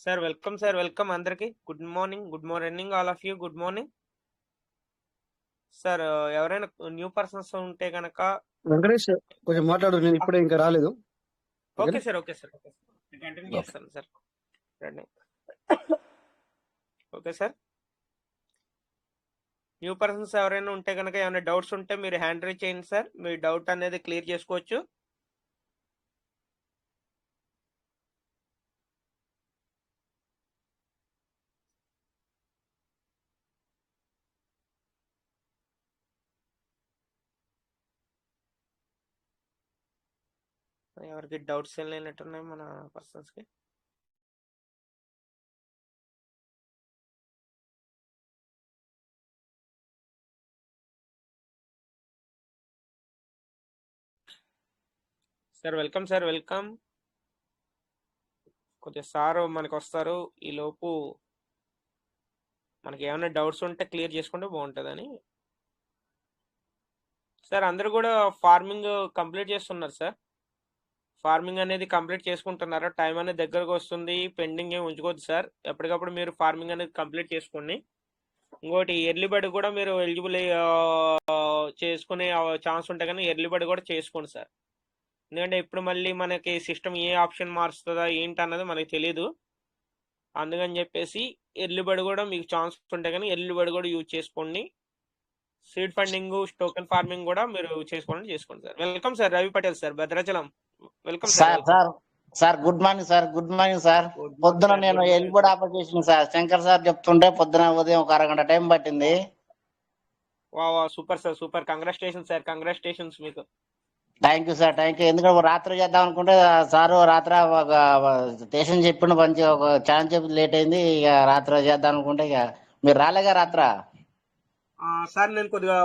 Sir welcome అందరికి. Good morning all of you. Good morning sir. ఎవరైనా new persons ఉంటే కనుక వెంకటేష్ కొంచెం మాట్లాడు, నేను ఇప్పుడే ఇంకా రాలేదు. ఓకే సార్ కంటిన్యూ చేస్తాను sir. Okay sir. New persons ఎవరైనా ఉంటే కనుక ఏమైనా డౌట్స్ ఉంటే మీరు హ్యాండ్ రైజ్ చేయండి సార్. మీ డౌట్ అనేది క్లియర్ చేసుకోవచ్చు. ఎవరికి డౌట్స్ ఏం లేనట్టున్నాయి మన పర్సన్స్కి. Sir welcome. కొద్దిగా సార్ మనకి వస్తారు. ఈ లోపు మనకి ఏమైనా డౌట్స్ ఉంటే క్లియర్ చేసుకుంటే బాగుంటుందని. సార్ అందరూ కూడా ఫార్మింగ్ కంప్లీట్ చేస్తున్నారు సార్. ఫార్మింగ్ అనేది కంప్లీట్ చేసుకుంటున్నారు. టైం అనేది దగ్గరకు వస్తుంది. పెండింగ్ ఏమి ఉంచుకోవద్దు సార్. ఎప్పటికప్పుడు మీరు ఫార్మింగ్ అనేది కంప్లీట్ చేసుకోండి. ఇంకోటి ఎర్లీ బర్డ్ కూడా మీరు ఎలిజిబుల్ చేసుకునే ఛాన్స్ ఉంటే కానీ ఎర్లీ బర్డ్ కూడా చేసుకోండి సార్. ఎందుకంటే ఇప్పుడు మళ్ళీ మనకి సిస్టమ్ ఏ ఆప్షన్ మారుస్తుందా ఏంటి అన్నది మనకి తెలియదు. అందుకని చెప్పేసి ఎర్లీ బర్డ్ కూడా మీకు ఛాన్స్ ఉంటే కానీ ఎర్లీ బర్డ్ కూడా యూజ్ చేసుకోండి. సీడ్ ఫండింగ్, టోకెన్ ఫార్మింగ్ కూడా మీరు చేసుకోండి sir. Welcome sir. Ravi Patel sir, Bhadrachalam. Welcome sir. Sir good morning sir. పొద్దున నేను ఎల్బోర్డ్ అప్లికేషన్ సార్ శంకర్ సార్ చెప్తుంటే పొద్దున ఉదయం ఒక అరగంట టైం పట్టింది. వా super sir, super. Congratulations sir, congratulations మీకు. Thank you sir, thank you. ఎందుకంటే రాత్రి చేద్దాం అనుకుంటే సారు రాత్రి ఒక స్టేషన్ చెప్పిండు, మంచి ఒక ఛాన్స్ చెప్పి లేట్ అయింది. ఇక రాత్రి చేద్దాం అనుకుంటే ఇక మీరు రాలేగా రాత్ర. సార్ నేను కొద్దిగా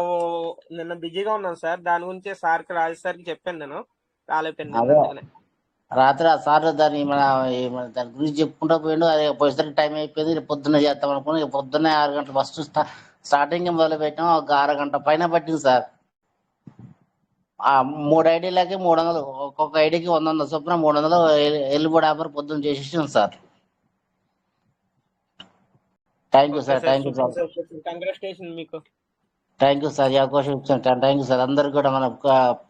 నిన్న బిజీగా ఉన్నాను సార్. దాని గురించి సార్కి రాజేష్ సార్కి చెప్పాను, నేను రాలేకపోయాను. రాత్రి ఆ సార్ దాని దాని గురించి చెప్పుకుంటూ పోయిండు. అది పోయేసరికి టైం అయిపోయింది. పొద్దున్న చేద్దాం అనుకుని పొద్దున్నే 6 గంటలు ఫస్ట్ స్టార్టింగ్ మొదలు పెట్టాం. ఒక అరగంట పైన పట్టింది సార్. 3 ఐడీలకి 300, ఒక్కొక్క ఐడికి 100 చొప్పున 300 ఎల్లుబడి ఆఫర్ పొద్దున్న చేసేసాం sir. Thank you sir, thank you sir. Congratulation మీకు. థ్యాంక్ యూ సార్, ఈ అవకాశం ఇచ్చాను. Thank you sir. అందరు కూడా మన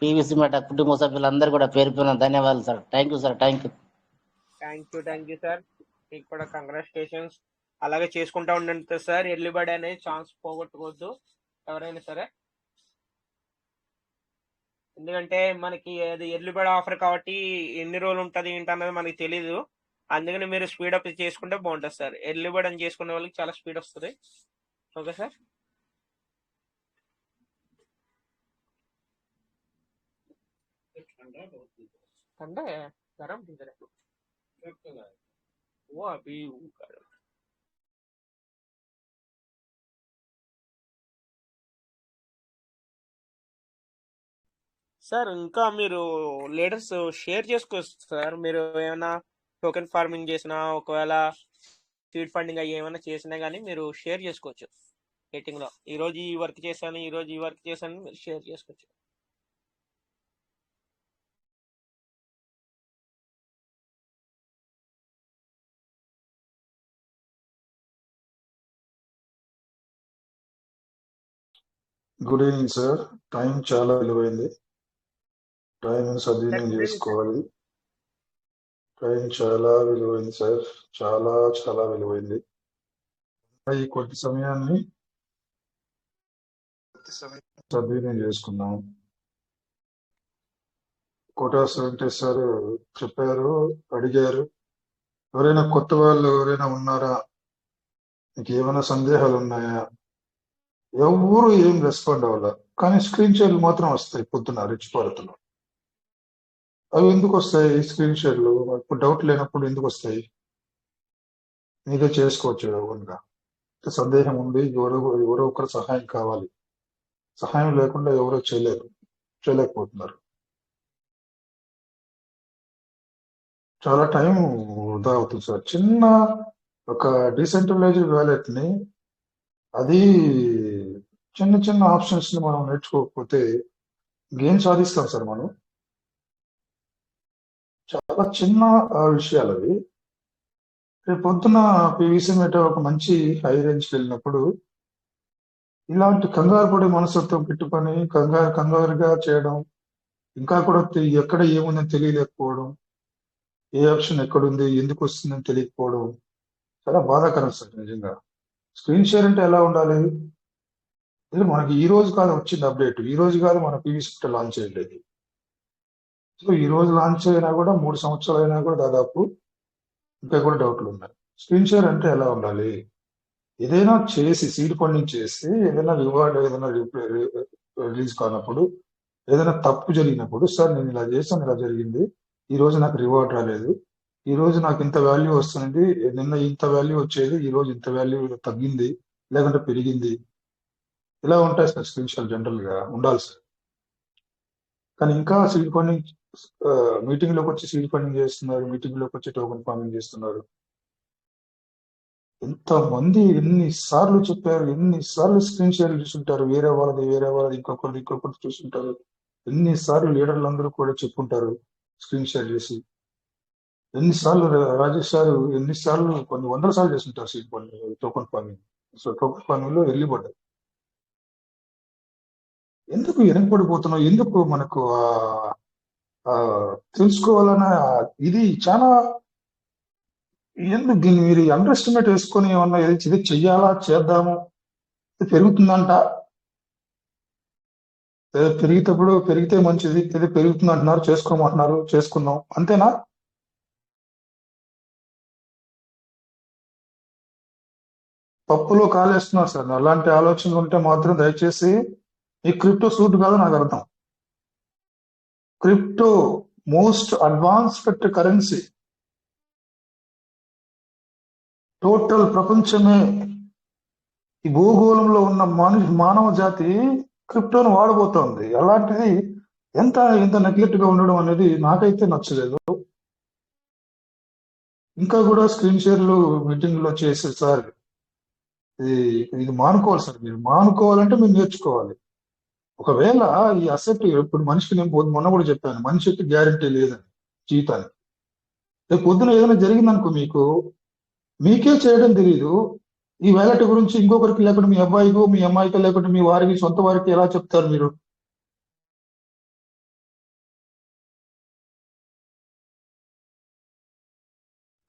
పీవీసీ మెట కుటుంబ సభ్యులందరూ కూడా పేరు పేరున ధన్యవాదాలు sir. Thank you sir, thank you sir. మీకు కూడా కంగ్రాచులేషన్స్. అలాగే చేసుకుంటా ఉండండి సార్. ఎర్లీ బర్డ్ అనేది ఛాన్స్ పోగొట్టుకోవద్దు ఎవరైనా సరే. ఎందుకంటే మనకి అది ఎర్లీ బర్డ్ ఆఫర్ కాబట్టి ఎన్ని రోజులు ఉంటుంది ఏంటి అన్నది మనకి తెలీదు. అందుకని మీరు స్పీడ్ అప్ చేసుకుంటే బాగుంటుంది సార్. ఎర్లీ బర్డ్ అని చేసుకునే వాళ్ళకి చాలా స్పీడ్ వస్తుంది. Okay sir. ठंडा है, गरम किधर है? वो अभी సార్ ఇంకా మీరు లీడర్స్ షేర్ చేసుకోవచ్చు సార్. మీరు ఏమైనా టోకెన్ ఫార్మింగ్ చేసినా, ఒకవేళ సీడ్ ఫండింగ్ అయ్యి ఏమైనా చేసినా కానీ మీరు షేర్ చేసుకోవచ్చు మీటింగ్లో. ఈరోజు ఈ వర్క్ చేశాను, ఈరోజు ఈ వర్క్ చేశాను, మీరు షేర్ చేసుకోవచ్చు. Good evening sir. టైం చాలా విలువైంది. టైం సద్వినియోగం చేసుకోవాలి. టైం చాలా విలువైంది సార్, చాలా చాలా విలువైంది. ఈ కొద్ది సమయాన్ని సద్వినియోగం చేసుకున్నాం. కోటాస్ వెంకటేష్ సార్ చెప్పారు, అడిగారు, ఎవరైనా కొత్త వాళ్ళు ఎవరైనా ఉన్నారా, మీకు ఏమైనా సందేహాలు ఉన్నాయా? ఎవరు ఏం రెస్పాండ్ అవ్వాల, కానీ స్క్రీన్ షాట్లు మాత్రం వస్తాయి. పొద్దున రెచ్చిపడుతున్నాం. అవి ఎందుకు వస్తాయి స్క్రీన్ షాట్లు? ఇప్పుడు డౌట్ లేనప్పుడు ఎందుకు వస్తాయి? మీరే చేసుకోవచ్చు ఎవరుగా. సందేహం ఉంది, ఎవరో ఒకరు సహాయం కావాలి. సహాయం లేకుండా ఎవరో చేయలేకపోతున్నారు. చాలా టైం వృధా అవుతుంది సార్. చిన్న ఒక డీసెంట్రలైజ్డ్ వ్యాలెట్ ని, అది చిన్న చిన్న ఆప్షన్స్ ని మనం నేర్చుకోకపోతే గేమ్ సాధిస్తాం సార్. మనం చాలా చిన్న విషయాలు అవి. రేపు పొద్దున పీవీసీ మెట ఒక మంచి హై రేంజ్కి వెళ్ళినప్పుడు ఇలాంటి కంగారు పడే మనస్తత్వం పెట్టుకొని కంగారుగా చేయడం, ఇంకా కూడా ఎక్కడ ఏముందని తెలియలేకపోవడం, ఏ ఆప్షన్ ఎక్కడుంది, ఎందుకు వస్తుందని తెలియకపోవడం చాలా బాధాకరం సార్ నిజంగా. స్క్రీన్ షేర్ అంటే ఎలా ఉండాలి? ఇది మనకి ఈ రోజు కాదు వచ్చింది అప్డేట్, ఈ రోజు కాదు మన పీవీసీ మెట లాంచ్ చేయలేదు. సో ఈ రోజు లాంచ్ అయినా కూడా 3 సంవత్సరాలు అయినా కూడా దాదాపు ఇంకా కూడా డౌట్లు ఉన్నాయి. స్క్రీన్ షేర్ అంటే ఎలా ఉండాలి? ఏదైనా చేసి సీడ్ ఫండింగ్ చేసి ఏదైనా రివార్డ్ ఏదైనా రిలీజ్ కానప్పుడు, ఏదైనా తప్పు జరిగినప్పుడు, సార్ నేను ఇలా చేశాను, ఇలా జరిగింది, ఈ రోజు నాకు రివార్డ్ రాలేదు, ఈ రోజు నాకు ఇంత వాల్యూ వస్తుంది, నిన్న ఇంత వాల్యూ వచ్చేది, ఈ రోజు ఇంత వాల్యూ తగ్గింది లేకుంటే పెరిగింది, ఇలా ఉంటాయి సార్ స్క్రీన్ షాట్ జనరల్ గా ఉండాలి సార్. కానీ ఇంకా సీడ్ ఫండింగ్ మీటింగ్ లోకి వచ్చి సీడ్ ఫండింగ్ చేస్తున్నారు, మీటింగ్ లోకి వచ్చి టోకెన్ ఫార్మింగ్ చేస్తున్నారు. ఎంతమంది ఎన్నిసార్లు చెప్పారు, ఎన్నిసార్లు స్క్రీన్ షేర్ చూసుంటారు, వేరే వాళ్ళది ఇంకొకరిది చూసుంటారు, ఎన్నిసార్లు లీడర్లు అందరూ కూడా చెప్పుంటారు స్క్రీన్ షేర్ చేసి. ఎన్నిసార్లు రాజేష్ గారు ఎన్నిసార్లు కొన్ని వందల సార్లు చేస్తుంటారు seed funding, token farming. So token farming లో వెళ్ళిపడ్డారు. ఎందుకు వెనకబడిపోతున్నాం? ఎందుకు మనకు తెలుసుకోవాలన్న ఇది చాలా, ఎందుకు దీన్ని మీరు అండర్ ఎస్టిమేట్ వేసుకొని ఏమన్నా ఇది చెయ్యాలా, చేద్దాము, ఇది పెరుగుతుందంట, పెరిగితే మంచిది, ఇది పెరుగుతుంది అంటున్నారు, చేసుకోమంటున్నారు, చేసుకున్నాం, అంతేనా? పప్పులో కాలేస్తున్నారు సార్. అలాంటి ఆలోచనలు ఉంటే మాత్రం దయచేసి ఈ క్రిప్టో సూట్ కాదు నాకు అర్థం. Crypto most advanced currency, total ప్రపంచమే, ఈ భూగోళంలో ఉన్న మానవ జాతి క్రిప్టోను వాడబోతోంది. అలాంటిది ఎంత నెగ్లెక్ట్ గా ఉండడం అనేది నాకైతే నచ్చలేదు. ఇంకా కూడా స్క్రీన్ షేర్లు మీటింగ్ లో చేసే సార్, ఇది మానుకోవాలి సార్. మీరు మానుకోవాలంటే మీరు నేర్చుకోవాలి. ఒకవేళ ఈ అసెట్, ఇప్పుడు మనిషికి నేను మొన్న కూడా చెప్పాను, మనిషికి గ్యారంటీ లేదని జీవితానికి. రేపు పొద్దున ఏదైనా జరిగిందనుకో మీకే చేయడం తెలియదు, ఈ వ్యాలెట్ గురించి ఇంకొకరికి లేకుండా మీ అబ్బాయికో మీ అమ్మాయికో లేకుంటే మీ వారికి సొంత వారికి ఎలా చెప్తారు మీరు?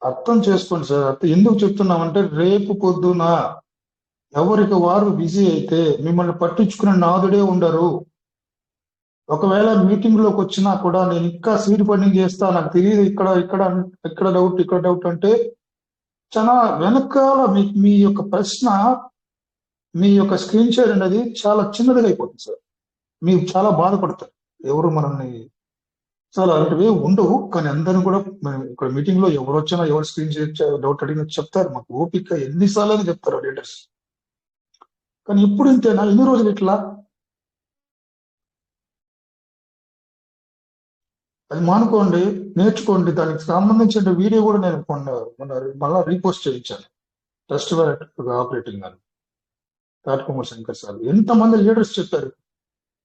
అర్థం చేసుకోండి సార్. ఎందుకు చెప్తున్నామంటే రేపు పొద్దున ఎవరికి వారు బిజీ అయితే మిమ్మల్ని పట్టించుకునే నాదుడే ఉండరు. ఒకవేళ మీటింగ్ లోకి వచ్చినా కూడా నేను ఇంకా సీడ్ ఫండింగ్ చేస్తా, నాకు తెలియదు, ఇక్కడ డౌట్ అంటే చాలా వెనకాల మీ యొక్క ప్రశ్న, మీ యొక్క స్క్రీన్ షేర్ అనేది చాలా చిన్నదిగా అయిపోతుంది సార్. మీరు చాలా బాధపడతారు. ఎవరు మనల్ని చాలా అలాంటివి ఉండవు, కానీ అందరూ కూడా ఇక్కడ మీటింగ్ లో ఎవరు వచ్చినా ఎవరు స్క్రీన్ షేర్ డౌట్ అడిగినా చెప్తారు. మాకు ఓపిక ఎన్నిసార్లు చెప్తారు లీడర్స్. కానీ ఇప్పుడు ఇంతేనా? ఎన్ని రోజులు ఇట్లా? అది మానుకోండి, నేర్చుకోండి. దానికి సంబంధించిన వీడియో కూడా నేను మళ్ళా రీపోస్ట్ చేయించాను. ట్రస్ట్ వ్యాలెట్ ఆపరేటింగ్ అని రాజ్కుమార్ శంకర్ సార్ ఎంతమంది లీడర్స్ చెప్పారు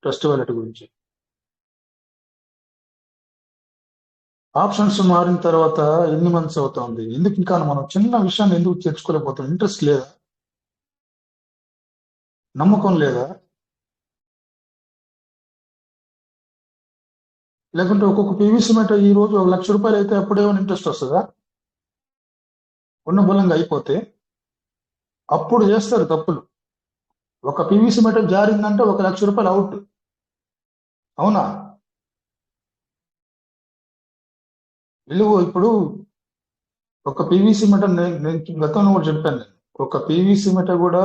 ట్రస్ట్ వ్యాలెట్ గురించి. ఆప్షన్స్ మారిన తర్వాత ఎన్ని మంత్స్ అవుతుంది, ఎందుకు ఇంకా మనం చిన్న విషయాన్ని ఎందుకు తెచ్చుకోలేకపోతాం? ఇంట్రెస్ట్ లేదా? నమ్మకం లేదా? లేకుంటే ఒక్కొక్క పీవీసీ మెట ఈ రోజు 1 లక్ష రూపాయలు అయితే అప్పుడేమైనా ఇంట్రెస్ట్ వస్తుందా? ఉన్న బలంగా అయిపోతే అప్పుడు చేస్తారు తప్పులు. ఒక పీవీసీ మెట జారిందంటే 1 లక్ష రూపాయలు అవుట్, అవునా? విలువ ఇప్పుడు ఒక పీవీసీ మెట, నేను గతంలో కూడా చెప్పాను, ఒక పీవీసీ మెట కూడా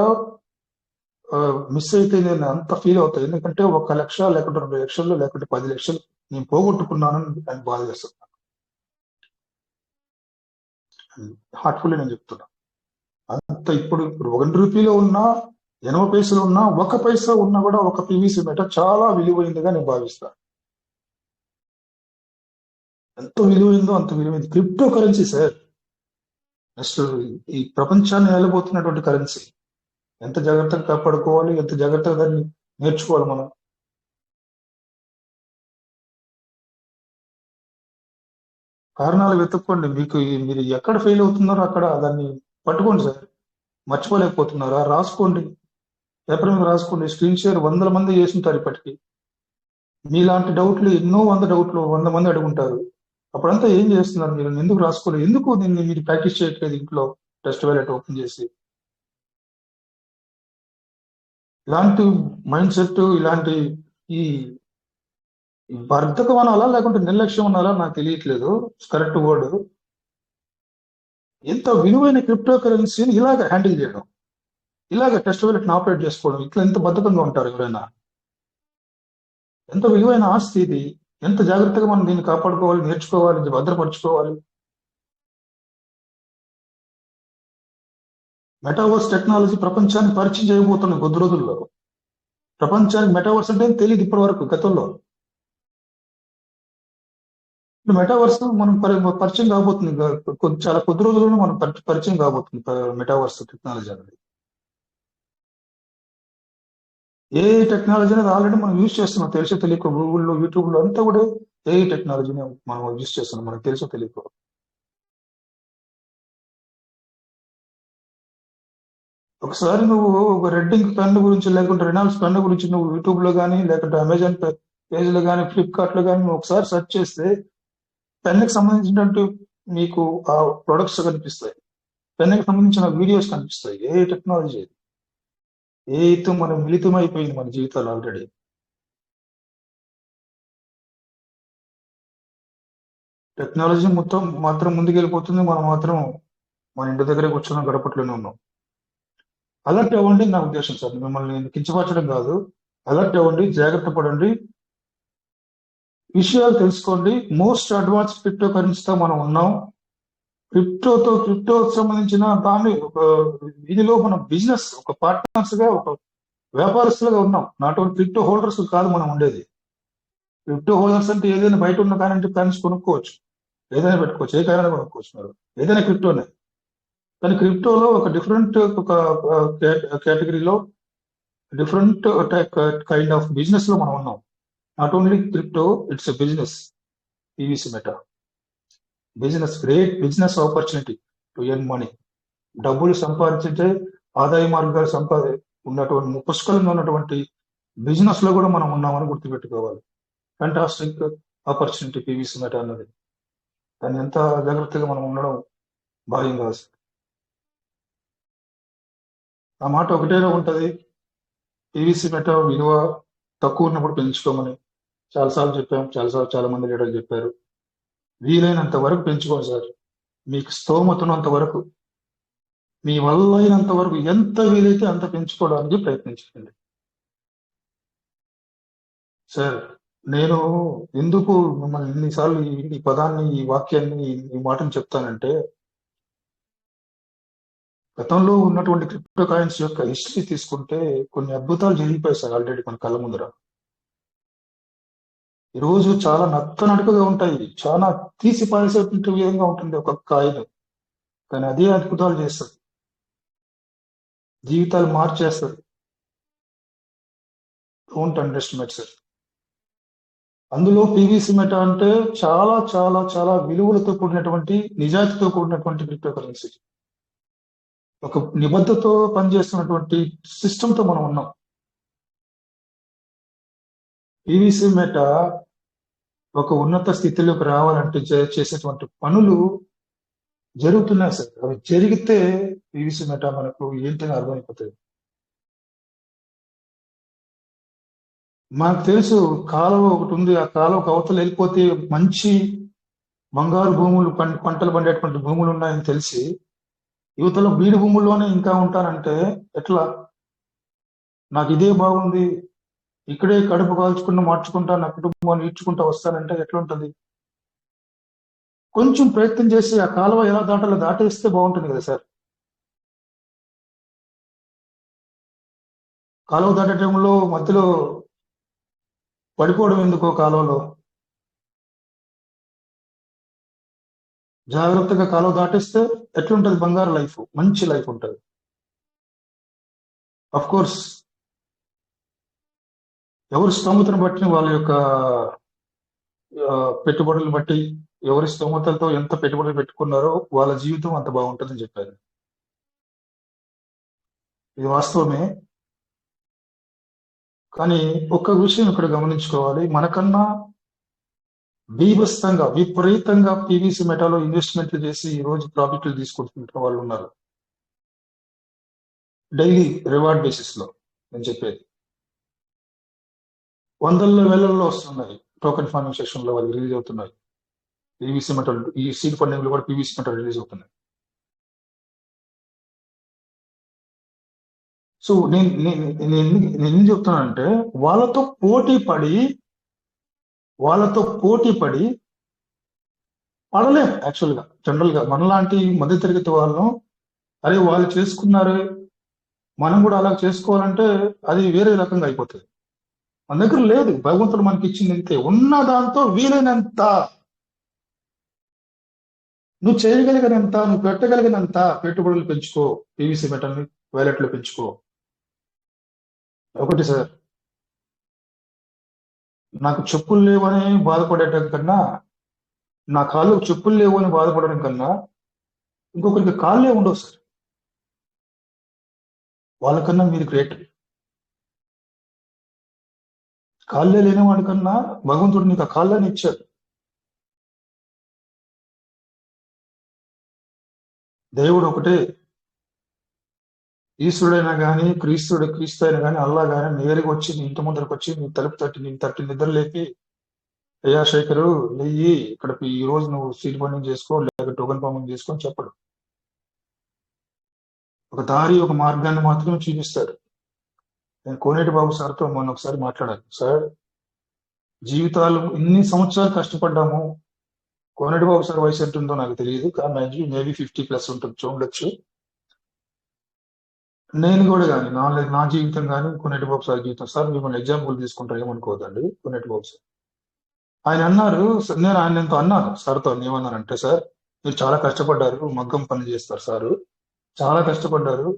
మిస్ అయితే నేను అంత ఫీల్ అవుతాను. ఎందుకంటే 1 లక్ష లేకుంటే 2 లక్షలు లేకుంటే 10 లక్షలు నేను పోగొట్టుకున్నానని ఆయన బాధ చేస్తున్నాను. హార్ట్ఫుల్లీ నేను చెప్తున్నా. అంత ఇప్పుడు 1 రూపీలో ఉన్నా 80 పైసలు ఉన్నా 1 పైసా ఉన్నా కూడా ఒక పీవీసీ మెట చాలా విలువైందిగా నేను భావిస్తాను. ఎంత విలువైందో అంత విలువైంది క్రిప్టో కరెన్సీ సార్. నెక్స్ట్ ఈ ప్రపంచాన్ని వెళ్ళబోతున్నటువంటి కరెన్సీ. ఎంత జాగ్రత్తగా కాపాడుకోవాలి, ఎంత జాగ్రత్తగా దాన్ని నేర్చుకోవాలి మనం. కారణాలు వెతుక్కోండి. మీరు ఎక్కడ ఫెయిల్ అవుతున్నారో అక్కడ దాన్ని పట్టుకోండి సార్. మర్చిపోలేకపోతున్నారా? రాసుకోండి, పేపర్ మీద రాసుకోండి. స్క్రీన్ షేర్ 100 మంది చేస్తుంటారు ఇప్పటికీ. మీలాంటి డౌట్లు ఎన్నో 100 డౌట్లు 100 మంది అడుగుంటారు. అప్పుడంతా ఏం చేస్తున్నారు మీరు? ఎందుకు రాసుకోలేదు? ఎందుకు దీన్ని మీరు ప్రాక్టీస్ చేయట్లేదు ఇంట్లో టెస్ట్ వ్యాలెట్ ఓపెన్ చేసి? ఇలాంటి మైండ్ సెట్, ఇలాంటి ఈ ఈ బద్ధకం అనాలా లేకుంటే నిర్లక్ష్యం అనాలా నాకు తెలియట్లేదు కరెక్ట్ వర్డ్. ఎంత విలువైన క్రిప్టో కరెన్సీని ఇలాగ హ్యాండిల్ చేయడం, ఇలాగ టెస్ట్ వ్యాలెట్ని ఆపరేట్ చేసుకోవడం, ఇట్లా ఎంత బద్ధకంగా ఉంటారు ఎవరైనా? ఎంత విలువైన ఆస్తి ఇది! ఎంత జాగ్రత్తగా మనం దీన్ని కాపాడుకోవాలి, నేర్చుకోవాలి, భద్రపరచుకోవాలి. మెటావర్స్ టెక్నాలజీ ప్రపంచాన్ని పరిచయం చేయబోతున్న కొద్ది రోజుల్లో. ప్రపంచానికి మెటావర్స్ అంటే తెలియదు ఇప్పటి వరకు గతంలో. ఇప్పుడు మెటావర్స్ మనం పరిచయం కాబోతుంది. చాలా కొద్ది రోజుల్లోనే మనం పరిచయం కాబోతుంది మెటావర్స్ టెక్నాలజీ అనేది. ఏ టెక్నాలజీ అనేది ఆల్రెడీ మనం యూజ్ చేస్తున్నాం, తెలుసో తెలియక. గూగుల్లో, యూట్యూబ్లో అంతా కూడా ఏ టెక్నాలజీని మనం యూజ్ చేస్తున్నాం, మనకు తెలుసో తెలియక. ఒకసారి నువ్వు ఒక రెడ్డింగ్ పెన్ గురించి లేకుంటే రెనాల్డ్స్ పెన్ గురించి నువ్వు యూట్యూబ్లో కానీ లేకుంటే అమెజాన్ పేజ్లో కానీ ఫ్లిప్కార్ట్లో కానీ నువ్వు ఒకసారి సెర్చ్ చేస్తే పెన్కి సంబంధించినట్టు మీకు ఆ ప్రొడక్ట్స్ కనిపిస్తాయి, పెన్కి సంబంధించిన వీడియోస్ కనిపిస్తాయి. ఏ టెక్నాలజీ ఏతో మనం మిళితం అయిపోయింది మన జీవితాలు ఆల్రెడీ. టెక్నాలజీ మొత్తం మాత్రం ముందుకెళ్ళిపోతుంది, మనం మాత్రం మన ఇంటి దగ్గర కూర్చొని గడపట్లోనే ఉన్నాం. అలర్ట్ అవ్వండి నా ఉద్దేశం సార్. మిమ్మల్ని కించపరచడం కాదు, అలర్ట్ అవ్వండి, జాగ్రత్త పడండి, విషయాలు తెలుసుకోండి. మోస్ట్ అడ్వాన్స్ క్రిప్టో కరెన్సీతో మనం ఉన్నాం. క్రిప్టో సంబంధించిన దాన్ని దీనిలో మన బిజినెస్ ఒక పార్ట్నర్స్ గా, ఒక వ్యాపారస్తులుగా ఉన్నాం. నాట్ ఓన్లీ క్రిప్టో హోల్డర్స్ కాదు మనం ఉండేది. క్రిప్టో హోల్డర్స్ అంటే ఏదైనా బయట ఉన్న కరెంట్ ప్లాన్స్ కొనుక్కోవచ్చు, ఏదైనా పెట్టుకోవచ్చు, ఏ కరెంట్ కొనుక్కోవచ్చు, ఏదైనా క్రిప్టోనే. కానీ క్రిప్టోలో ఒక డిఫరెంట్ ఒక కేటగిరీలో డిఫరెంట్ కైండ్ ఆఫ్ బిజినెస్ లో మనం ఉన్నాం. Not only crypto, it's a business. PVC meta business, great business opportunity to earn money. డబ్బులు సంపాదించే ఆదాయ మార్గాలు ఉన్నటువంటి పుష్కలంగా ఉన్నటువంటి బిజినెస్ లో కూడా మనం ఉన్నామని గుర్తుపెట్టుకోవాలి. ఫ్యాంటాస్టిక్ ఆపర్చునిటీ పీవీసీ మెటా అన్నది. దాన్ని ఎంత జాగ్రత్తగా మనం ఉండడం భావ్యం కాదు. ఆ మాట ఒకటేలా ఉంటది, పీవీసీ మెటా విలువ తక్కువ ఉన్నప్పుడు పెంచుకోమని చాలాసార్లు చెప్పాం. చాలా మంది లీడర్లు చెప్పారు. వీలైనంత వరకు పెంచుకోండి సార్. మీకు స్తోమతున్నంత వరకు, మీ వల్ల అయినంత వరకు ఎంత వీలైతే అంత పెంచుకోవడానికి ప్రయత్నించండి సార్. నేను ఎందుకు మిమ్మల్ని ఎన్నిసార్లు ఈ పదాన్ని, ఈ వాక్యాన్ని, ఈ మాటను చెప్తానంటే, గతంలో ఉన్నటువంటి క్రిప్టో కాయిన్స్ యొక్క హిస్టరీ తీసుకుంటే కొన్ని అద్భుతాలు జరిగిపోయాయి సార్ ఆల్రెడీ మన కళ్ళ ముందర. ఈరోజు చాలా నడకగా ఉంటాయి, చాలా తీసి పారేసేటువంటి విధంగా ఉంటుంది ఒక కాయిన్. కానీ అదే అద్భుతాలు చేస్తుంది, జీవితాలు మార్చేస్తుంది. Don't underestimate sir. అందులో పీవీసీ మెటా అంటే చాలా చాలా చాలా విలువలతో కూడినటువంటి, నిజాయితీతో కూడినటువంటి క్రిప్టో కరెన్సీ. ఒక నిబద్ధతతో పనిచేస్తున్నటువంటి సిస్టంతో మనం ఉన్నాం. పీవీసీ మెటా ఒక ఉన్నత స్థితిలోకి రావాలంటే చేసేటువంటి పనులు జరుగుతున్నాయి సార్. అవి జరిగితే పీవీసీ మెటా మనకు ఏంటని అర్థమైపోతుంది. మనకు తెలుసు కాలువ ఒకటి ఉంది, ఆ కాలువకు అవతల వెళ్ళిపోతే మంచి బంగారు భూములు, పంటలు పండేటువంటి భూములు ఉన్నాయని తెలిసి యువతలో బీడు భూముల్లోనే ఇంకా ఉంటానంటే ఎట్లా? నాకు ఇదే బాగుంది, ఇక్కడే కడుపు కాల్చుకుని మార్చుకుంటా, నా కుటుంబాన్ని ఈడ్చుకుంటా వస్తానంటే ఎట్లుంటది? కొంచెం ప్రయత్నం చేసి ఆ కాలువ ఎలా దాటాలో దాటేస్తే బాగుంటుంది కదా సార్. కాలువ దాటంలో మధ్యలో పడిపోవడం ఎందుకో కాలువలో? జాగ్రత్తగా కాలువ దాటేస్తే ఎట్లుంటది? బంగారు లైఫ్, మంచి లైఫ్ ఉంటుంది. అఫ్ కోర్స్ ఎవరి స్తోమతను బట్టి, వాళ్ళ యొక్క పెట్టుబడులను బట్టి, ఎవరి స్తోమతలతో ఎంత పెట్టుబడులు పెట్టుకున్నారో వాళ్ళ జీవితం అంత బాగుంటుందని చెప్పారు. ఇది వాస్తవమే. కానీ ఒక్క విషయం ఇక్కడ గమనించుకోవాలి. మనకన్నా బీభత్సంగా విపరీతంగా పీవీసీ మెటాలో ఇన్వెస్ట్మెంట్లు చేసి ఈ రోజు ప్రాఫిట్లు తీసుకుంటున్న వాళ్ళు ఉన్నారు. డైలీ రివార్డ్ బేసిస్ లో నేను చెప్పేది వందల వేలల్లో వస్తున్నాయి. టోకెన్ ఫార్మింగ్ సెక్షన్ లో వాళ్ళు రిలీజ్ అవుతున్నాయి. పీవీసీ మెటల్ ఈ సీడ్ ఫండింగ్ లో కూడా పీవీసీ మెటల్ రిలీజ్ అవుతున్నాయి. సో నేను ఏం చెప్తున్నానంటే వాళ్ళతో పోటీ పడి పడలేం. యాక్చువల్గా జనరల్ గా మనలాంటి మధ్య తరగతి వాళ్ళం అరే వాళ్ళు చేసుకున్నారే మనం కూడా అలా చేసుకోవాలంటే అది వేరే రకంగా అయిపోతుంది. మన దగ్గర లేదు, భగవంతుడు మనకి ఇచ్చింది అంతే. ఉన్న దాంతో వీలైనంత నువ్వు చేయగలిగినంత, నువ్వు పెట్టగలిగినంత పెట్టుబడులు పెంచుకో. పీవీసీ మెటల్ని వ్యాలెట్లో పెంచుకో. ఒకటి సార్, నాకు చెప్పులు లేవని బాధపడేటం కన్నా, నా కాళ్ళు చెప్పులు లేవు అని బాధపడడం కన్నా ఇంకొకరికి కాళ్ళే ఉండవు సార్. వాళ్ళకన్నా మీరు గ్రేట్. కాళ్ళే లేని వాడికన్నా భగవంతుడు నీకు ఆ కాళ్ళని ఇచ్చాడు. దేవుడు ఒకటే. ఈశ్వరుడైనా కానీ క్రీస్తు అయినా కానీ అల్లా కానీ నేరుగా వచ్చి నీ ఇంటి ముందరకు వచ్చి నీ తలుపు తట్టి నిద్ర లేపి అయ్యా శేఖరు నెయ్యి ఇక్కడ ఈ రోజు నువ్వు సీడ్ ఫండింగ్ చేసుకో లేక టోకెన్ ఫార్మింగ్ చేసుకొని చెప్పడు. ఒక దారి, ఒక మార్గాన్ని మాత్రమే చూపిస్తాడు. నేను కోనేటి బాబు సార్తో మొన్న ఒకసారి మాట్లాడాను. సార్, జీవితాలు ఇన్ని సంవత్సరాలు కష్టపడ్డాము. కోనేటి బాబు సార్ వయసు ఎంత ఉందో నాకు తెలియదు, కానీ మేబీ 50+ ఉంటుంది, చూడొచ్చు. నేను కూడా కానీ నా జీవితం కానీ కోనేటి బాబు సార్ జీవితం, సార్ మిమ్మల్ని ఎగ్జాంపుల్ తీసుకుంటారు ఏమనుకోవద్దండి. కోనేటి బాబు సార్ ఆయన అన్నారు, నేను ఆయనతో అన్నాను సార్తో, ఏమన్నానంటే సార్ మీరు చాలా కష్టపడ్డారు, మగ్గం పని చేస్తారు సారు, చాలా కష్టపడ్డారు.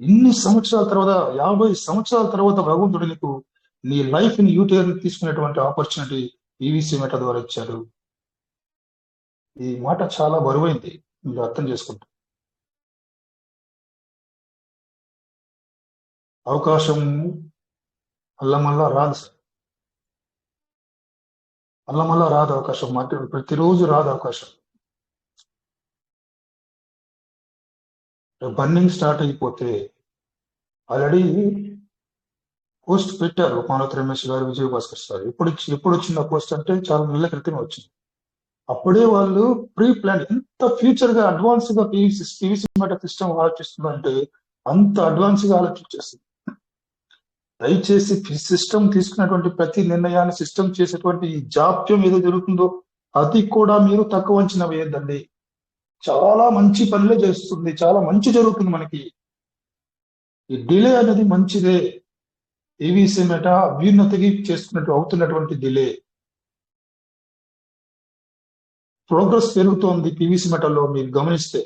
ఇన్ని సంవత్సరాల తర్వాత 50 సంవత్సరాల తర్వాత భగవంతుడు నీకు నీ లైఫ్ ని యూటర్న్ తీసుకునేటువంటి ఆపర్చునిటీ పీవీసీ మెటా ద్వారా ఇచ్చారు. ఈ మాట చాలా బరువైంది, మీరు అర్థం చేసుకుంటారు. అవకాశం అల్లమల్లా రాదు సార్, అల్లమల్లా రాదు అవకాశం. ప్రతిరోజు రాదు అవకాశం. బర్నింగ్ స్టార్ట్ అయిపోతే ఆల్రెడీ పోస్ట్ పెట్టారు మానవత రమేష్ గారు, విజయభాస్కర్ సార్. ఎప్పుడు వచ్చింది ఆ పోస్ట్ అంటే చాలా నెలల క్రితమే వచ్చింది. అప్పుడే వాళ్ళు ప్రీ ప్లాన్ ఎంత ఫ్యూచర్ గా అడ్వాన్స్ గా పీవీసీ మెటా సిస్టమ్ ఆలోచిస్తుందంటే అంత అడ్వాన్స్ గా ఆలోచించేస్తుంది. దయచేసి సిస్టమ్ తీసుకున్నటువంటి ప్రతి నిర్ణయాన్ని, సిస్టమ్ చేసేటువంటి ఈ జాప్యం ఏదో జరుగుతుందో అది కూడా మీరు తక్కువ అంచనా వేయద్దండి. చాలా మంచి పనులే చేస్తుంది, చాలా మంచి జరుగుతుంది మనకి. ఈ డిలే అనేది మంచిదే. పీవీసీ మెటా అభ్యున్నతికి చేసుకున్నట్టు అవుతున్నటువంటి డిలే. ప్రోగ్రెస్ పెరుగుతోంది పీవీసీ మెటాలో. మీరు గమనిస్తే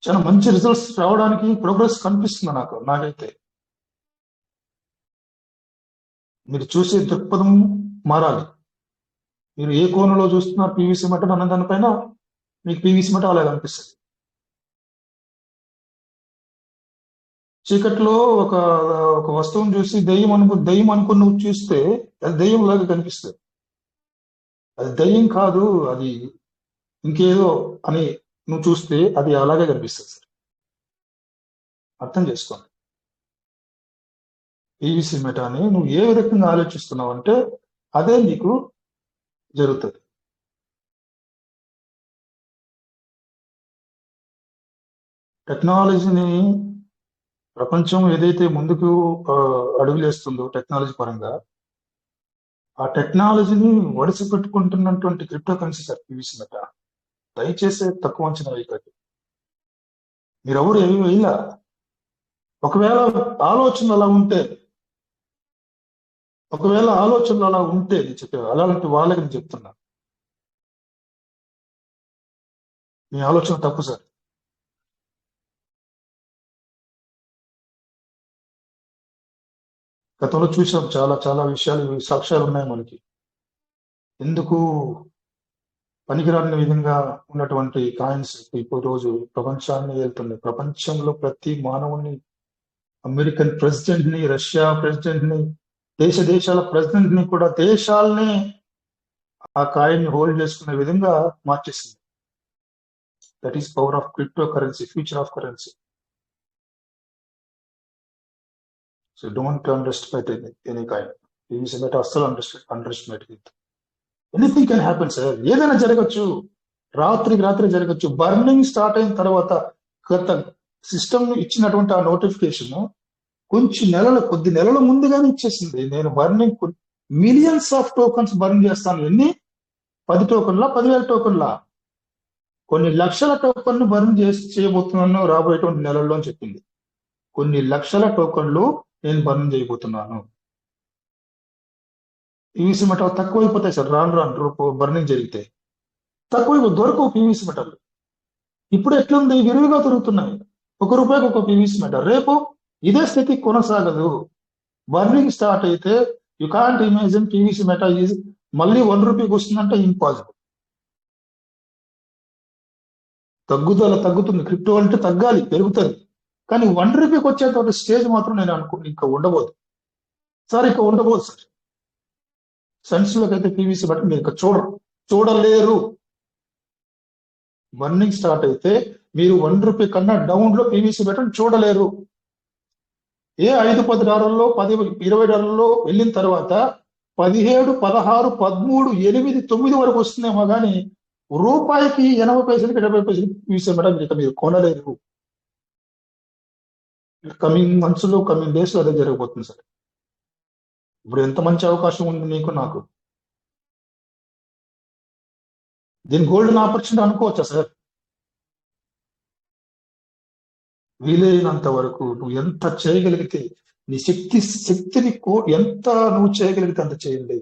చాలా మంచి రిజల్ట్స్ రావడానికి ప్రోగ్రెస్ కనిపిస్తుంది నాకైతే. మీరు చూసే దృక్పథం మారాలి. మీరు ఏ కోణంలో చూస్తున్నారు పీవీసీ మెటా అన్న దానిపైన మీకు పీవీసీ మెటా అలాగే అనిపిస్తుంది. చీకట్లో ఒక వస్తువును చూసి దెయ్యం అనుకుని నువ్వు చూస్తే అది దెయ్యం లాగా కనిపిస్తుంది. అది దెయ్యం కాదు, అది ఇంకేదో అని నువ్వు చూస్తే అది అలాగే కనిపిస్తుంది సార్. అర్థం చేసుకోండి. పీవీసీ మెటాని నువ్వు ఏ విధంగా ఆలోచిస్తున్నావు అంటే అదే నీకు జరుగుతుంది. టెక్నాలజీని ప్రపంచం ఏదైతే ముందుకు అడుగులేస్తుందో టెక్నాలజీ పరంగా, ఆ టెక్నాలజీని వడిసి పెట్టుకుంటున్నటువంటి crypto currency sir PVC Meta. దయచేసి తక్కువ అంచనా వేయకండి. మీరెవరు ఏమి వేయాల. ఒకవేళ ఆలోచనలు అలా ఉంటే నేను చెప్పేది అలాంటి వాళ్ళకి నేను చెప్తున్నా, మీ ఆలోచన తప్పు సార్. గతంలో చూసాం చాలా చాలా విషయాలు, సాక్ష్యాలు ఉన్నాయి మనకి. ఎందుకు పనికిరాని విధంగా ఉన్నటువంటి కాయిన్స్ ఇప్పుడు రోజు ప్రపంచాన్ని వెళ్తున్నాయి. ప్రపంచంలో ప్రతి మానవుని, అమెరికన్ ప్రెసిడెంట్ ని, రష్యా ప్రెసిడెంట్ ని, దేశాల ప్రెసిడెంట్ ని కూడా దేశాలనే ఆ కాయిన్ ని హోల్డ్ చేసుకునే విధంగా మార్చేసింది. That is power of crypto currency, future of currency. So don't underestimate any coin. PVC metal అస్సలు underestimate with. Anything can happen sir. ఏదైనా జరగచ్చు, రాత్రికి రాత్రి జరగచ్చు. బర్నింగ్ స్టార్ట్ అయిన తర్వాత గత సిస్టమ్ ఇచ్చినటువంటి ఆ నోటిఫికేషన్ కొద్ది నెలల ముందుగానే ఇచ్చేసింది. నేను burning millions of tokens burn చేస్తాను. ఎన్ని? 10 టోకన్లా, 10,000 టోకన్లా, కొన్ని లక్షల టోకన్లు బర్న్ చేయబోతున్నాను రాబోయేటువంటి నెలల్లో అని చెప్పింది. కొన్ని లక్షల టోకన్లు నేను బర్న్ చేయబోతున్నాను. పీవీసీ మెటల్ తక్కువైపోతాయి సార్. రాను బర్నింగ్ జరిగితే తక్కువ దొరకవు పీవీసీ మెటల్. ఇప్పుడు ఎట్లుంది? విరివిగా దొరుకుతున్నాయి. ₹1 ఒక పీవీసీ మెటల్. రేపు ఇదే స్థితి కొనసాగదు. బర్నింగ్ స్టార్ట్ అయితే you can't imagine PVC metal is మళ్ళీ ₹1 వస్తుందంటే ఇంపాసిబుల్. తగ్గుతుంది. క్రిప్టో అంటే తగ్గాలి, పెరుగుతుంది. కానీ ₹1 వచ్చేంత స్టేజ్ మాత్రం నేను అనుకుంటున్నాను ఇంకా ఉండబోదు సార్. ఇక ఉండబోదు సార్. సైన్స్ లోకి అయితే పీవీసీ మెటల్ మీరు ఇక చూడలేరు. బర్నింగ్ స్టార్ట్ అయితే మీరు ₹1 కన్నా డౌన్ లో పీవీసీ మెటల్ చూడలేరు. ఏ $5-10, $20 వెళ్ళిన తర్వాత 17, 16, 13, 8, 9 వరకు వస్తుందేమో కానీ రూపాయికి 80 పైసలకి 70 పైసలకి పీవీసీ మెటల్ ఇక మీరు కొనలేరు. కమింగ్ మంత్స్ లో, కమింగ్ డేస్ లో అదే జరగబోతుంది సార్. ఇప్పుడు ఎంత మంచి అవకాశం ఉంది నీకు, నాకు. దీని గోల్డెన్ ఆపర్చునిటీ అనుకోవచ్చా సార్? వీలైనంత వరకు నువ్వు ఎంత చేయగలిగితే, నీ శక్తిని ఎంత నువ్వు చేయగలిగితే అంత చేయండి.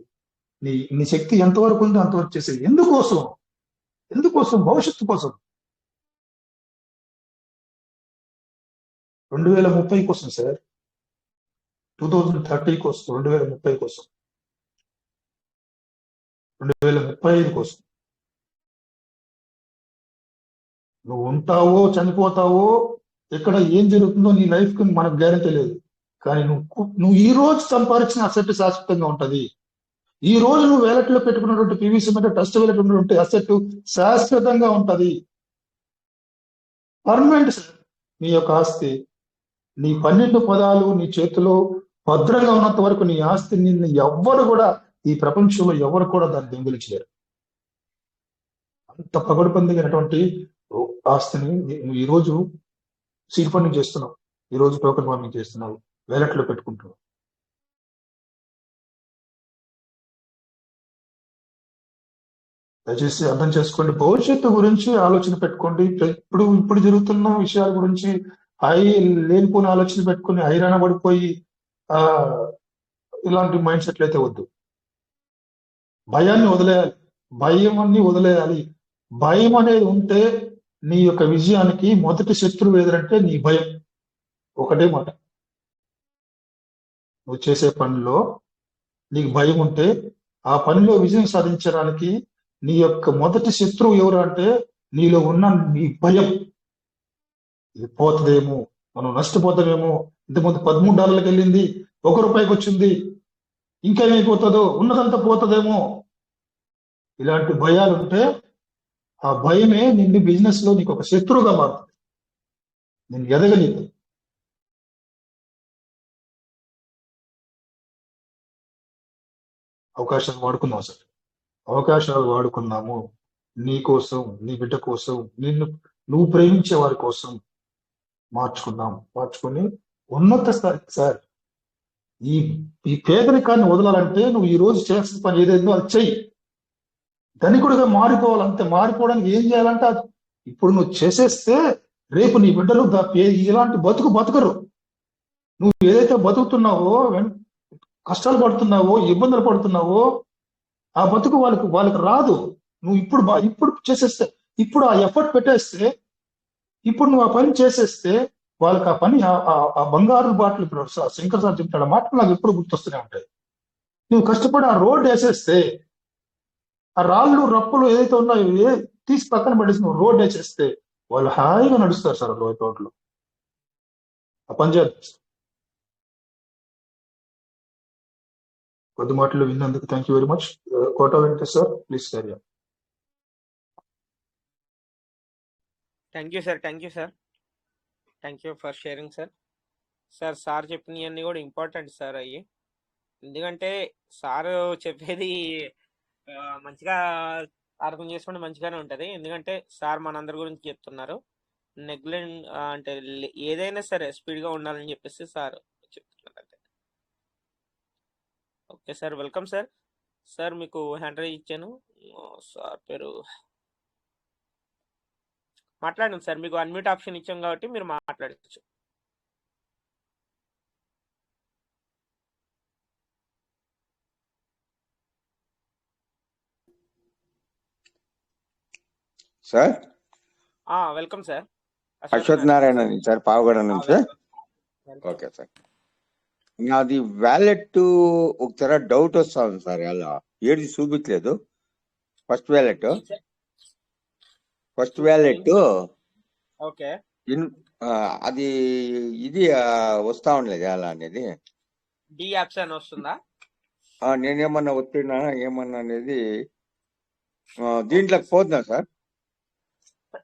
నీ శక్తి ఎంతవరకు ఉందో అంతవరకు చేసేది. ఎందుకోసం? భవిష్యత్తు కోసం. 2030 కోసం సార్. 2030 కోసం, 2030 కోసం, 2035 కోసం. నువ్వు ఉంటావో చనిపోతావో, ఎక్కడ ఏం జరుగుతుందో నీ లైఫ్ కి మనకు గ్యారెంటీ లేదు. కానీ నువ్వు ఈ రోజు సంపాదించిన అసెట్ శాశ్వతంగా ఉంటది. ఈ రోజు నువ్వు వేలట్లో పెట్టుకున్నటువంటి పీవీసీ మీద ట్రస్ట్ వేల పెట్టుకున్నటువంటి అసెట్ శాశ్వతంగా ఉంటది. Permanent sir. నీ యొక్క ఆస్తి, నీ 12 పదాలు నీ చేతిలో భద్రంగా ఉన్నంత వరకు నీ ఆస్తి నిన్ను ఎవ్వరు కూడా, ఈ ప్రపంచంలో ఎవరు కూడా దాన్ని దొంగిలించలేరు. అంత పగడుపొందినటువంటి ఆస్తిని నువ్వు ఈ రోజు సీడ్ ఫండింగ్ చేస్తున్నావు, ఈ రోజు టోకెన్ ఫార్మింగ్ చేస్తున్నావు, వేలట్లో పెట్టుకుంటున్నావు. దయచేసి అర్థం చేసుకోండి. భవిష్యత్తు గురించి ఆలోచన పెట్టుకోండి. ఇప్పుడు జరుగుతున్న విషయాల గురించి లేనిపోని ఆలోచన పెట్టుకుని హైరాణ పడిపోయి ఇలాంటి మైండ్ సెట్లు అయితే వద్దు. భయాన్ని వదిలేయాలి. భయం అనేది ఉంటే నీ యొక్క విజయానికి మొదటి శత్రువు ఏదంటే నీ భయం. ఒకటే మాట, నువ్వు చేసే పనిలో నీకు భయం ఉంటే ఆ పనిలో విజయం సాధించడానికి నీ యొక్క మొదటి శత్రువు ఎవరు అంటే నీలో ఉన్న నీ భయం. ఇది పోతుందేమో, మనం నష్టపోతామేమో, ఇంతకుముందు $13 వెళ్ళింది, ₹1 వచ్చింది, ఇంకేమైపోతుందో, ఉన్నదంతా పోతుందేమో. ఇలాంటి భయాలు ఉంటే ఆ భయమే నిన్ను బిజినెస్ లో నీకు ఒక శత్రువుగా మారుతుంది, నేను ఎదగలేదు. అవకాశాలు వాడుకున్నావు సార్, అవకాశాలు వాడుకున్నాము. నీ కోసం, నీ బిడ్డ కోసం, నువ్వు ప్రేమించే వారి కోసం మార్చుకుని ఉన్నత స్థాయికి సార్. ఈ పేదరికాన్ని వదలాలంటే నువ్వు ఈ రోజు చేయాల్సిన పని ఏదైందో అది చెయ్యి. ధనికుడిగా మారిపోవాలంటే, మారిపోవడానికి ఏం చేయాలంటే అది ఇప్పుడు నువ్వు చేసేస్తే రేపు నీ బిడ్డలు ఇలాంటి బతుకరు. నువ్వు ఏదైతే బతుకుతున్నావో, కష్టాలు పడుతున్నావో, ఇబ్బందులు పడుతున్నావో, ఆ బతుకు వాళ్ళకి రాదు. నువ్వు ఇప్పుడు చేసేస్తే, ఇప్పుడు ఆ ఎఫర్ట్ పెట్టేస్తే, ఇప్పుడు నువ్వు ఆ పని చేసేస్తే వాళ్ళకి ఆ పని, ఆ బంగారు బాటలు, ఇప్పుడు శంకర్ సార్ చెప్తాడు ఆ మాటలు నాకు ఎప్పుడు గుర్తొస్తూనే ఉంటాయి. నువ్వు కష్టపడి ఆ రోడ్డు వేసేస్తే ఆ రాళ్ళు రప్పులు ఏదైతే ఉన్నాయో తీసి పక్కన పడేసి నువ్వు రోడ్ వేసేస్తే వాళ్ళు హాయిగా నడుస్తారు సార్ ఆ తోటలో. ఆ పని చేయాలి. కొద్ది మాటలు విన్నందుకు thank you very much. Kota Venkatesh sir, please sir. Thank you sir. Thank you sir. Thank you for sharing sir. Sir చెప్పినవన్నీ కూడా ఇంపార్టెంట్ సార్ అయ్యి. ఎందుకంటే సార్ చెప్పేది మంచిగా అర్థం చేసుకుంటే మంచిగానే ఉంటుంది. ఎందుకంటే సార్ మనందరి గురించి చెప్తున్నారు. నెగ్లెక్ట్ అంటే ఏదైనా సరే స్పీడ్గా ఉండాలని చెప్పేసి సార్ చెప్తున్నారు అంతే. Okay sir, welcome sir. Sir మీకు హ్యాండ్ రైజ్ ఇచ్చాను. సార్ పేరు మాట్లాడండి సార్. మీకు అన్మ్యూట్ ఆప్షన్ ఇచ్చాం కాబట్టి మీరు మాట్లాడచ్చు. Sir welcome sir. Ashwath Narayana sir, Pavagada నుంచి. ఓకే సార్, నాది వ్యాలెట్ ఒకసారి డౌట్ వస్తుంది సార్. అలా ఏది చూపించలేదు. ఫస్ట్ వ్యాలెట్ ఓకే అది ఇది వస్తా ఉండలేదు అలా అనేది. డి ఆప్షన్ వస్తుందా? నేనేమన్నా వచ్చినా ఏమన్నా అనేది దీంట్లోకి పోతున్నా సార్.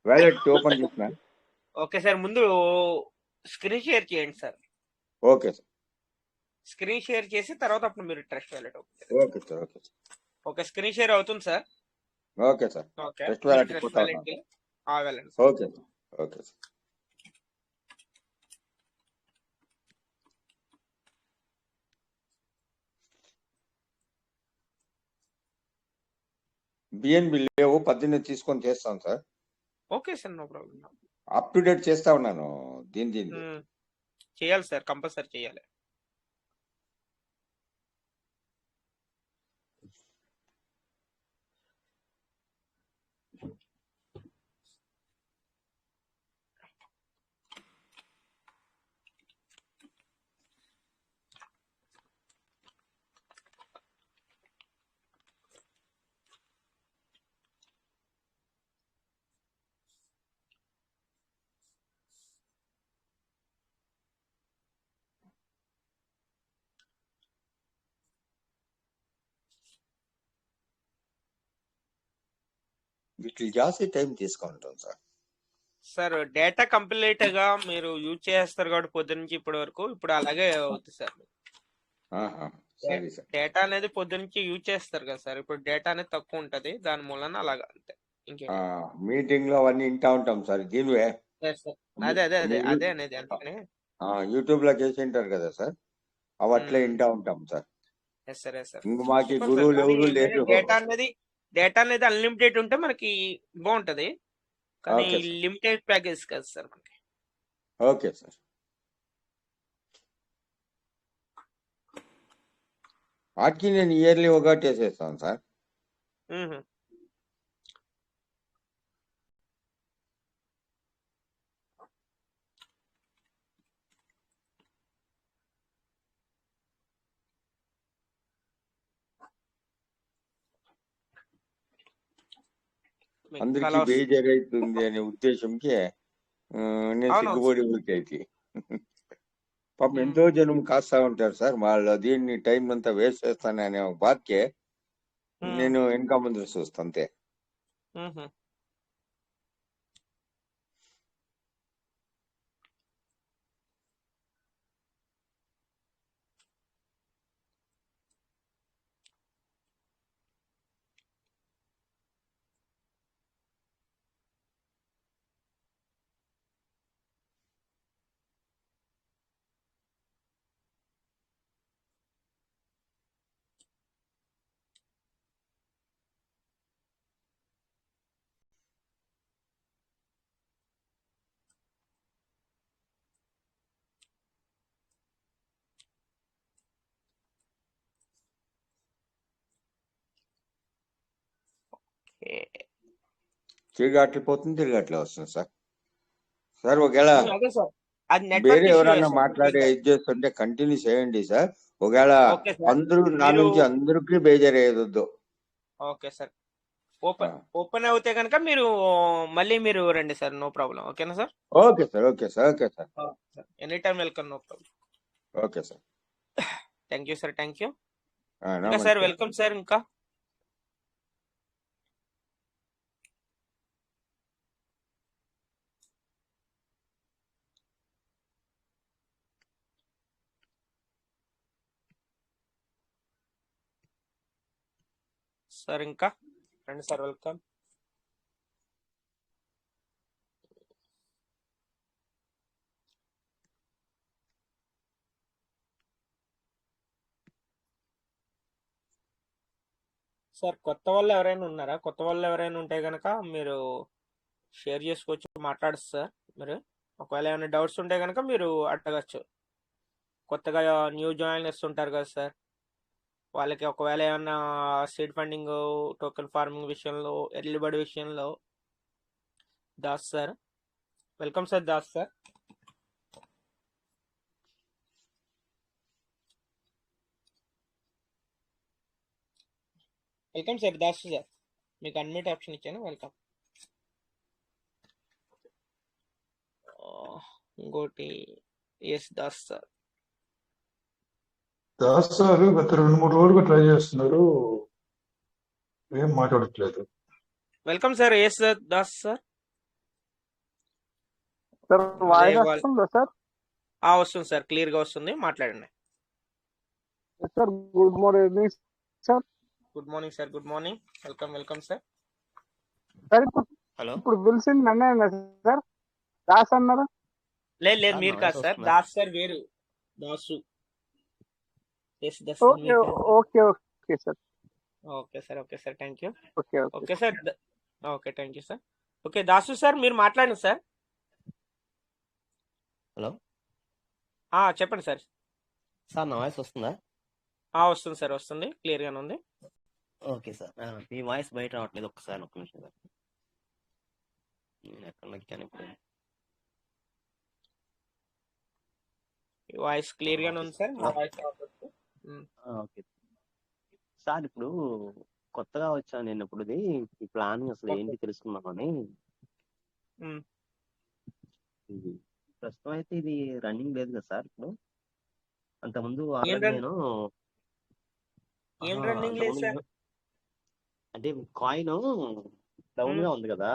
వ్యాలెట్ ఓపెన్ చేసిన. ఓకే సార్, ముందు స్క్రీన్ షేర్ చేయండి sir. Okay sir, screen share చేసి తర్వాత అప్పుడు మీరు trust wallet okay sir. Okay sir, okay screen share అవుతుంది sir. Okay sir. Okay trust wallet trust పోతా వ్యాలెట్ వెళ్ళండి. Okay sir. Okay sir. BNB లేవు, 18 తీసుకొని చేస్తాను sir. Okay sir, no problem. Up to date చేస్తా ఉన్నాను. దీని చేయాలి సార్, కంపల్సరీ చేయాలి. వీటికి జాస్తి టైం తీసుకుంటాం సార్. సార్ డేటా కంప్లీట్ గా మీరు యూజ్ చేస్తారు కాబట్టి పొద్దున్న నుంచి ఇప్పటి వరకు ఇప్పుడు అలాగే అవుతుంది సార్. సరే సార్. డేటా అనేది పొద్దున్న నుంచి యూజ్ చేస్తారు కదా సార్. ఇప్పుడు డేటా అనేది తక్కువ ఉంటది, దాని మూలన అలాగా అంతే. మీటింగ్ లో అవన్నీ వింటా ఉంటాం సార్. దీనివే అదే అదే అదే అదే అనేది అందుకని యూట్యూబ్ లో చేసి ఉంటారు కదా సార్, అవి అట్లే వింటా ఉంటాం సార్. ఇంక మాకి గురువులు ఎవరు లేరు. డేటా అనేది అన్లిమిటెడ్ ఉంటే మనకి బాగుంటది, కానీ లిమిటెడ్ ప్యాకేజ్ కదా సార్ మనకి. Okay sir. వాటికి నేను ఇయర్లీ ఒకటి వేసేస్తాను సార్. అందరికి బేజారు అవుతుంది అనే ఉద్దేశంకి నేను సిగ్గుపడి ఊరికైతే. పాపం ఎంతో జనం కాస్తా ఉంటారు సార్. వాళ్ళు దీన్ని టైం అంతా వేస్ట్ చేస్తాను అనే ఒక బాధకే నేను వెనక ముందు చూస్తాను అంతే. తిరిగట్లిపోతుంది, తిరిగట్లే వస్తుంది సార్. సార్ ఒకవేళ వేరే ఎవరన్నా మాట్లాడే ఇది చేస్తుంటే కంటిన్యూ చేయండి సార్. ఒకవేళ అందరూ నా నుంచి అందరికీ బేజారు అయ్యేదొద్దు. ఓకే సార్, ఓపెన్ ఓపెన్ అవుతే కనుక మీరు మళ్ళీ మీరు రండి సార్, నో ప్రాబ్లం. ఓకేనా sir? Okay sir, okay sir, okay sir, any time welcome, no problem. Okay sir. Thank you sir, thank you. ఆ, ఇంకా సార్ నమస్తే. Welcome sir. ఇంకా సార్ ఇంకా రండి సార్, వెల్కమ్. సార్ కొత్త వాళ్ళు ఎవరైనా ఉన్నారా? కొత్త వాళ్ళు ఎవరైనా ఉంటే కనుక మీరు షేర్ చేసుకోవచ్చు, మాట్లాడచ్చు సార్. మీరు ఒకవేళ ఏమైనా డౌట్స్ ఉంటే కనుక మీరు అడగచ్చు. కొత్తగా న్యూ జాయినర్స్ ఉంటారు కదా సార్, వాళ్ళకి ఒకవేళ ఏమన్నా సీడ్ ఫండింగ్, టోకెన్ ఫార్మింగ్ విషయంలో, ఎర్లీ బర్డ్ విషయంలో. Das sir, welcome sir. Das sir, welcome sir. Das sir, మీకు అన్మ్యూట్ ఆప్షన్ ఇచ్చాను, వెల్కమ్. ఇంకోటి yes Das sir. Das sir గత 2-3 రోజులుగా ట్రై చేస్తున్నారు, ఏం మాట్లాడట్లేదు. Welcome sir. Yes sir Das sir. Sir అదే వాయిస్ వాళ్ళ వస్తుందా సార్? వస్తుంది సార్, క్లియర్ గా వస్తుంది, మాట్లాడండి. Sir good morning sir. Good morning sir, good morning. Welcome, welcome sir. Sir ఇప్పుడు హలో, ఇప్పుడు పిలిచింది నన్నే సార్, దాస్ అన్నారు. లేదు లేదు, సార్ మీరు నా కాదు వాయిస్ సార్. వస్తుందా? దాస్ సార్ వేరు, Dasu. Yes Das sir, okay మీరు కాదు. Okay okay sir. Okay sir, okay sir, thank you. Okay okay okay sir, okay, thank you sir. Okay Dasu sir, మీరు మాట్లాడండి సార్. హలో చెప్పండి సార్. సార్, నా వాయిస్ వస్తుందా? వస్తుంది సార్, వస్తుంది, క్లియర్ గానే ఉంది. Okay sir. మీ వాయిస్ బయట రావట్లేదు, ఒక్క నిమిషం సార్. నేను ఎక్కడ నొక్కాను ఇప్పుడు? వాయిస్ క్లియర్ గానే ఉంది సార్, మా వాయిస్ రావట్లేదు. ఓకే సార్, ఇప్పుడు కొత్తగా వచ్చాను నేను. ఇప్పుడు ఈ ప్లానింగ్ అసలు ఏంటి తెలుసుకుందామని. ఉమ్. ఇది ప్రస్తుతం అయితే ఇది రన్నింగ్ లేదు కదా సార్. ఇప్పుడు అంతకుముందు ఏం ఆల్రెడీ రన్ నేను ఏం రన్నింగ్ లేదు సార్? అంతకుముందు అంటే కాయిన్ డౌన్ గా ఉంది కదా,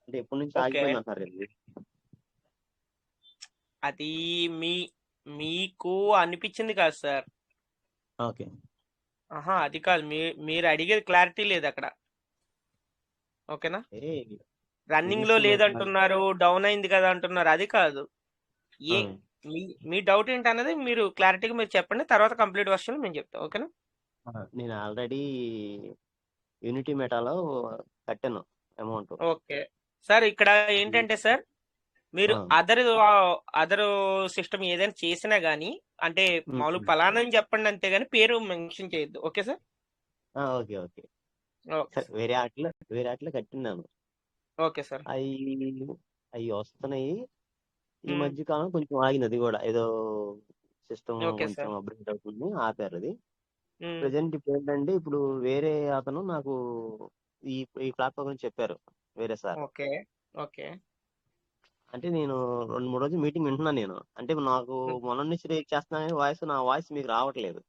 అంటే ఎప్పటి నుంచి ఓకే, ఆగిపోయింది అంటారు ఇది. అది మీకు అనిపించింది కాదు సార్. ఓకే. అది కాదు, మీరు అడిగేది క్లారిటీ లేదు అక్కడ. ఓకేనా? ఏ రన్నింగ్ లో తెలుస్తుంది లేదంటున్నారు, డౌన్ అయింది కదా అంటున్నారు, అది కాదు. ఏ మీ డౌట్ ఏంటనేది మీరు క్లారిటీగా మీరు చెప్పండి, తర్వాత కంప్లీట్ వర్షన్ మేము చెప్తాం. ఓకేనా? నేను ఆల్రెడీ యూనిటీ మెటాలో కట్టాను అమౌంట్. ఓకే సార్, ఇక్కడ ఏంటంటే సార్, మీరు అదర్ సిస్టమ్ ఏదైనా చేసినా గానీ, అంటే మామూలు ఫలానా అని చెప్పండి అంతేగాని పేరు మెన్షన్ చేయొద్దు. Okay sir? Okay okay okay sir. వేరే ఆటలో కట్టినాను. Okay sir. అవి వస్తున్నాయి. ఈ ఉమ్. మధ్య కాలం కొంచెం ఆగింది, అది కూడా ఏదో సిస్టమ్ ఓకే కొంచెం సార్. అప్డేట్ అవుతుంది, ఆపారు అది. ఉమ్. ప్రెసెంట్ ఇప్పుడు ఏంటంటే, ఇప్పుడు వేరే అతను నాకు ఈ ఈ ప్లాట్ఫామ్ గురించి చెప్పారు, వేరే సార్. Okay okay. అంటే నేను 2-3 రోజులు మీటింగ్ వింటున్నాను నేను. అంటే నాకు మొన్న నుంచి చేస్తున్నా కానీ నా వాయిస్ మీకు రావట్లేదు.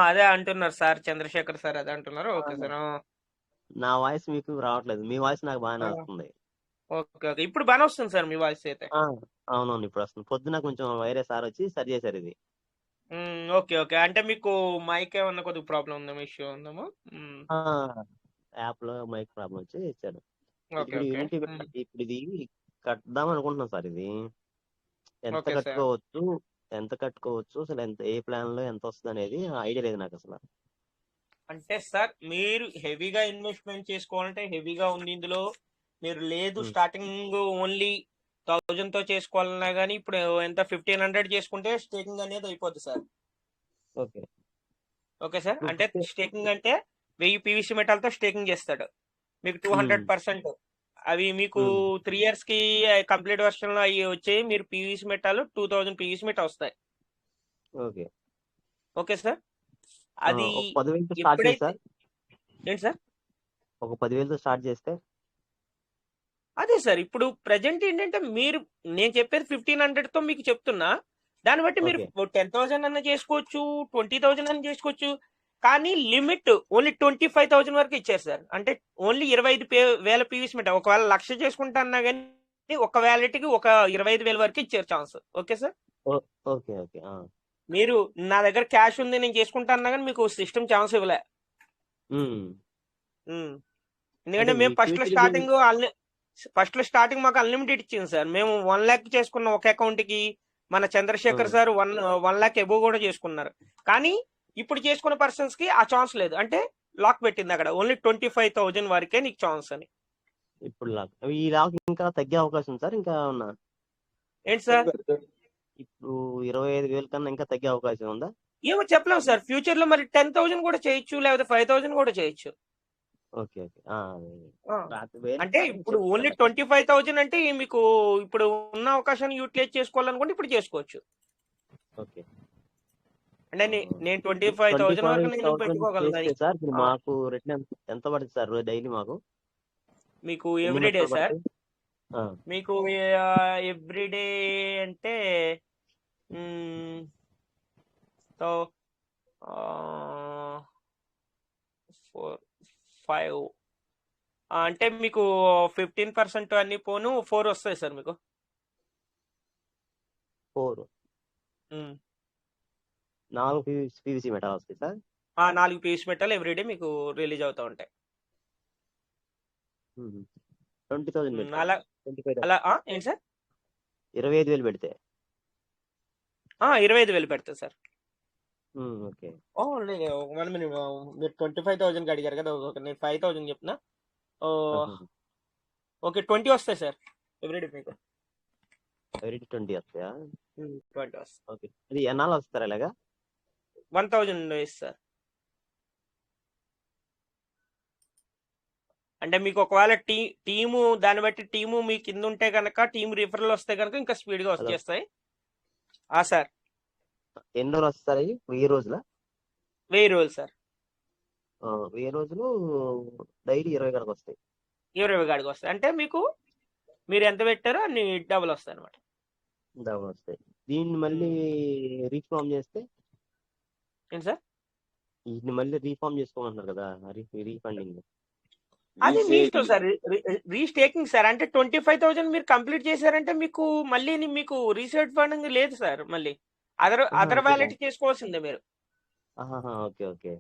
అదే అంటున్నారు సార్, చంద్రశేఖర్ సార్ అదే అంటున్నారు. Okay sir. నా వాయిస్ మీకు రావట్లేదు, మీ వాయిస్ నాకు బాగానే వస్తుంది. ఓకే ఓకే, ఇప్పుడు బాగానే వస్తుంది సార్ మీ వాయిస్ అయితే. అవునవును, ఇప్పుడు వస్తుంది. పొద్దున కొంచెం వేరే సార్ వచ్చి సరి చేశారు ఇది. ఓకే ఓకే, అంటే మీకు మైక్ ఏమన్నా కొద్దిగా ప్రాబ్లం ఉందేమో, ఇష్యూ ఉందేమో. యాప్ లో మైక్ ప్రాబ్లం వచ్చి ఇచ్చాడు. ఓకే ఇప్పుడు ఓకే. యూనిటీ ఇప్పుడు ఇది కట్టుదాం అనుకుంటున్నాం సార్. ఇది ఎంత ఓకే సార్. కట్టుకోవచ్చు అసలు, ఏ ప్లాన్ లో ఎంత వస్తుంది అనేది ఐడియా లేదు నాకు అసలు. అంటే సార్, మీరు హెవీగా ఇన్వెస్ట్మెంట్ చేసుకోవాలంటే హెవీగా ఉంది ఇందులో. మీరు లేదు ఉమ్, స్టార్టింగ్ ఓన్లీ 1000 తో చేసుకోవాలన్నా కానీ ఇప్పుడు ఎంత 1500 చేసుకుంటే స్టేకింగ్ అనేది అయిపోద్ది సార్. ఓకే. ఓకే సార్, ఇప్పుడు అంటే స్టేకింగ్ అంటే 1000 పీవీసీ మెటాల్తో స్టేకింగ్ చేస్తాడు మీకు 200%. అవి మీకు 3 years కి కంప్లీట్ వర్షన్ లో అవి వచ్చాయి. మీరు పీవీసీ మెటాలు 2000 పీవీసీ మెటా వస్తాయి. ఓకే ఓకే సార్, అది 10,000 స్టార్టింగ్ ఎప్పుడైతే సార్. ఏంటి సార్? ఒక 10,000తో స్టార్ట్ చేస్తే అదే సార్ ఇప్పుడు ప్రజెంట్ ఏంటంటే మీరు నేను చెప్పేది 1500తో మీకు చెప్తున్నా. దాన్ని బట్టి మీరు ఓకే 10,000 అన్న చేసుకోవచ్చు, 20,000 అన్న చేసుకోవచ్చు. కానీ లిమిట్ ఓన్లీ 25,000 వరకు ఇచ్చారు సార్. అంటే ఓన్లీ 25,000 పీవీసీ మీటర్. ఒకవేళ 1,00,000 చేసుకుంటా అన్నా కానీ ఒక వ్యాలిటీకి ఒక 25,000 వరకు ఇచ్చారు chance. Okay sir. Okay okay మీరు నా దగ్గర క్యాష్ ఉంది నేను చేసుకుంటా అన్నా కానీ మీకు సిస్టమ్ ఛాన్స్ ఇవ్వలే. ఎందుకంటే అంటే మేము మీ ఫస్ట్ లో ఫ్యూచర్ స్టార్టింగ్ మాకు అన్లిమిటెడ్ ఇచ్చింది సార్. మేము 1 lakh చేసుకున్న ఒక అకౌంట్ కి. మన చంద్రశేఖర్ సార్ 1 lakh ఎబో కూడా చేసుకున్నారు. కానీ ఇప్పుడు చేసుకున్న పర్సన్స్ కి ఆ ఛాన్స్ లేదు. అంటే లాక్ పెట్టింది అక్కడ ఓన్లీ 25,000 వరకే నీకు ఛాన్స్ అని. ఇప్పుడు ఈ లాక్ ఇంకా తగ్గే అవకాశం ఉంది సార్ ఇంకా ఉన్నా? ఏంటి సార్? ఇప్పుడు 25,000 కన్నా ఇంకా తగ్గే అవకాశం ఉందా? ఏమో చెప్పలేము సార్. ఫ్యూచర్ లో మరి 10,000 కూడా చేయొచ్చు, లేకపోతే 5,000 కూడా చేయొచ్చు. ఓకే ఓకే అంటే ఇప్పుడు ఓన్లీ 25,000 అంటే మీకు ఇప్పుడు ఉన్న అవకాశాన్ని యూటిలైజ్ చేసుకోవాలనుకుంటే ఇప్పుడు చేసుకోవచ్చు. ఓకే అంటే నేను 25,000 వరకు నేను పెట్టుకోగలను సార్. ఇప్పుడు మాకు రిటర్న్ ఎంత పడుతుంది సార్ డైలీ మాకు? మీకు ఎవ్రీడే సార్. మీకు ఎవ్రీడే అంటే 4-5 అంటే మీకు 15% అన్ని పోను 4 వస్తాయి సార్ మీకు. 4 పీవీసీ మెటల్ వస్తాయి సార్. 4 పీవీసీ మెటల్ ఎవ్రీడే మీకు రిలీజ్ అవుతూ ఉంటాయి. 20,000 అలా అలా ఏంటి సార్? 25,000 పెడితే 25,000 పెడతారు సార్. ఓకే మీరు 25,000 అడిగారు కదా. నేను 5,000 చెప్పిన. ఓకే 20 వస్తాయి సార్ ఎవ్రీడే మీకు. ఎవ్రీడే 20 వస్తాయా? 20 వస్తాయి. ఓకే అది ఎన్నాళ్ళు వస్తారా ఇలాగా? 1,000 డేస్ సార్. అంటే మీకు ఒకవేళ టీము దాన్ని బట్టి టీము మీ కింద ఉంటే కనుక టీమ్ రిఫరల్ వస్తే కనుక ఇంకా స్పీడ్ గా వచ్చేస్తాయి. సార్ ఎన్ని రోజులు వస్తాయి? 1000 రోజులా? 1000 రోజులు సార్. 1000 రోజులు డైలీ 20 గంటలకు వస్తాయి. 20 గంటలకు వస్తాయి. అంటే మీకు మీరు ఎంత పెట్టారో అన్ని డబుల్ వస్తాయి అనమాట. డబుల్ వస్తాయి. దీన్ని మళ్ళీ రీఫార్మ్ చేస్తే ఏంటి సార్? వీటిని మళ్ళీ రీఫార్మ్ చేసుకోమంటున్నారు కదా, రీఫండింగ్. అది మీ ఇష్టం సార్. రీస్టేకింగ్ సార్. అంటే 25,000 మీరు కంప్లీట్ చేశారంటే మీకు మళ్ళీ మీకు రీసెట్ ఫండింగ్ లేదు సార్. మళ్ళీ అదర్ వ్యాలెట్ చేసుకోవాల్సిందే మీరు. ఓకే ఓకే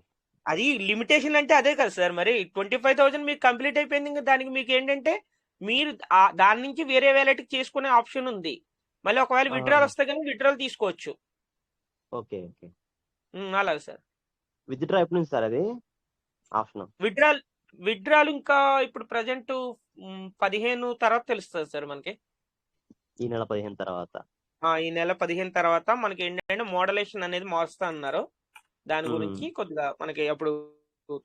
అది లిమిటేషన్ అంటే అదే కదా సార్. మరి 25,000 మీకు కంప్లీట్ అయిపోయింది. ఇంకా దానికి మీకు ఏంటంటే మీరు దాని నుంచి వేరే వ్యాలెట్ చేసుకునే ఆప్షన్ ఉంది. మళ్ళీ ఒకవేళ విత్డ్రాల్ వస్తే కానీ విత్డ్రాల్ తీసుకోవచ్చు. ఓకే ఓకే అలాగే సార్. విత్డ్రా ఎప్పుడు నుంచి సార్ అది ఆప్షన్? విత్డ్రాల్ ఇంకా ఇప్పుడు ప్రజెంట్ 15 తర్వాత తెలుస్తుంది సార్ మనకి. ఈ నెల 15 తర్వాత. ఈ నెల 15 తర్వాత మనకి ఏంటంటే మోడలేషన్ అనేది మారుస్తా అన్నారు. దాని గురించి కొద్దిగా మనకి అప్పుడు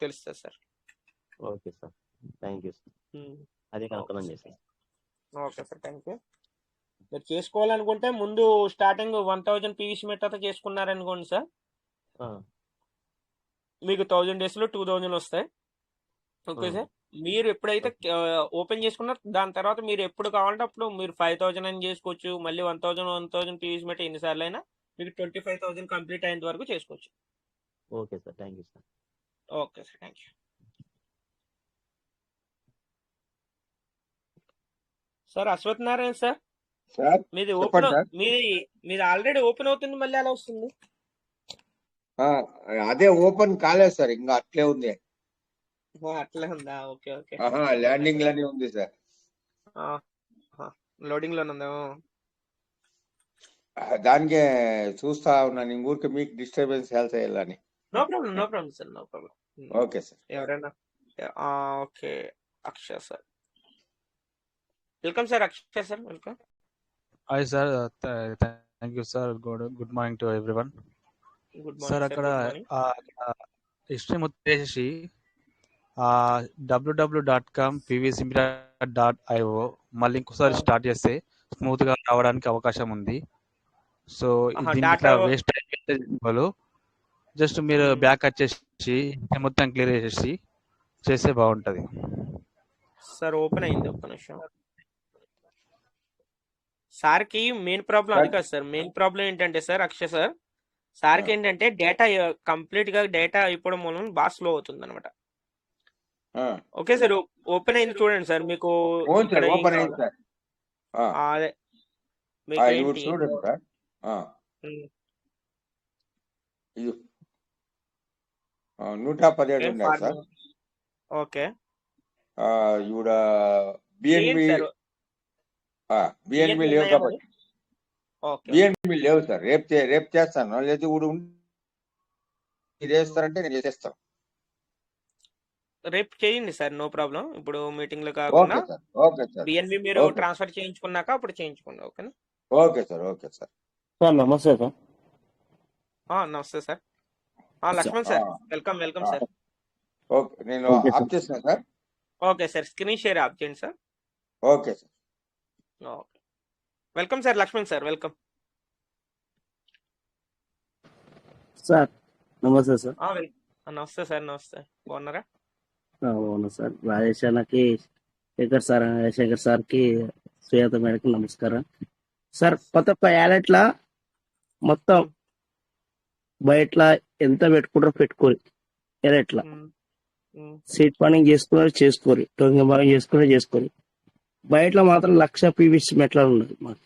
తెలుస్తుంది sir. Okay sir, thank you sir. అదే కనుక్కుందాం చేశాను. Okay sir, thank you. మీరు చేసుకోవాలనుకుంటే ముందు స్టార్టింగ్ 1,000 పీవీసీ మీటర్ చేసుకున్నారనుకోండి సార్, మీకు 1000 days లో 2,000 వస్తాయి. Okay sir. మీరు ఎప్పుడైతే ఓపెన్ చేసుకున్నారో దాని తర్వాత మీరు ఎప్పుడు కావాలంటే అప్పుడు మీరు 5,000 అని చేసుకోవచ్చు. మళ్ళీ 1,000 పీవీసీ మీటర్ ఎన్నిసార్లు అయినా మీకు 25,000 కంప్లీట్ అయ్యేంత వరకు చేసుకోవచ్చు. Okay sir, thank you sir. Okay sir, thank you. Sir Ashwath Narayana sir, మీది ఓపెన్, మీది ఆల్రెడీ ఓపెన్ అవుతుంది, మళ్ళీ అలా వస్తుంది. అదే ఓపెన్ కాలేదు సార్, ఇంకా అట్లే ఉంది. అట్లే ఉందా? Okay okay. ల్యాండింగ్ లోనే ఉంది సార్. లోడింగ్ లోనే ఉందా? దానికే చూస్తా ఉన్నాను. ఊరికి మీకు డిస్టర్బెన్స్ హెల్త్ అయ్యాలని. No problem sir, no problem. Okay sir. ఎవరైనా okay. Akshay sir, welcome sir. Akshay sir, welcome. Hi sir, thank you sir. Good morning to everyone. Sir అక్కడ హిస్టరీ మొత్తం వేసేసి www.com pvsimira.io మళ్ళీ ఇంకోసారి స్టార్ట్ చేస్తే స్మూత్ గా రావడానికి అవకాశం ఉంది. సో దీంట్లో వేస్ట్ వాళ్ళు జస్ట్ మీరు బ్యాక్ వచ్చేసి మొత్తం క్లియర్ చేసేసి చేస్తే బాగుంటది. సార్ ఓపెన్ అయింది, ఒక్క నిమిషం. సార్కి మెయిన్ ప్రాబ్లం అది కాదు సార్. మెయిన్ ప్రాబ్లం ఏంటంటే సార్, అక్షయ్ సార్, సార్కి ఏంటంటే డేటా కంప్లీట్ గా డేటా అయిపోవడం మూలం బాగా స్లో అవుతుంది అనమాట. ఓకే సార్, ఓపెన్ అయింది చూడండి సార్. మీకు ఇక్కడ ఏం ఓపెన్ అయింది కావాలా? సార్. అదే మీకు ఇది ఏంటి? చూడండి సార్. ఉమ్, ఇది 117 ఏం ఉన్నాయి సార్. ఫార్మింగ్? ఓకే ఇవిడ చేయండి బిఎన్బి సార్. బిఎన్బి బిఎన్బి లేవు ఉన్నాయా మరి? కాబట్టి ఓకే ఓకే. బిఎన్బి లేవు సార్. రేపు చేస్తాను, లేదా ఇప్పుడు మీరు చేస్తారంటే నేను చేసేస్తాను. రేపు చేయండి సార్, నో ప్రాబ్లం. ఇప్పుడు మీటింగ్ లో కాకుండా okay sir. Okay sir. BNB మీరు ఓకే ట్రాన్స్ఫర్ చేయించుకున్నాక అప్పుడు చేయించుకోండి. ఓకేనా? Okay sir. Okay sir. Sir నమస్తే సార్. నమస్తే sir. Lakshman sir, welcome welcome sir. Okay, నేను ఓకే ఆఫ్ సార్. చేసిన sir. Okay sir, screen share off చేయండి sir. Okay sir. Okay, welcome sir. Lakshman sir, welcome. Sir నమస్తే సార్. నమస్తే sir, నమస్తే. బాగున్నారా? అవును సార్. రాజేష్ అన్నకి, శేఖర్ సార్కి, సుజాత మేడకి నమస్కారం సార్. కొత్త యాలెట్లా మొత్తం బయట ఎంత పెట్టుకుంటారో పెట్టుకోరు, ఎట్లా ఉమ్, ఉమ్. సీట్ పనింగ్ చేసుకోరు, టొంగి బాగా చేసుకోరు. బయట మాత్రం 1,00,000 పీవీసీ మెట్ల ఉన్నది మాకు.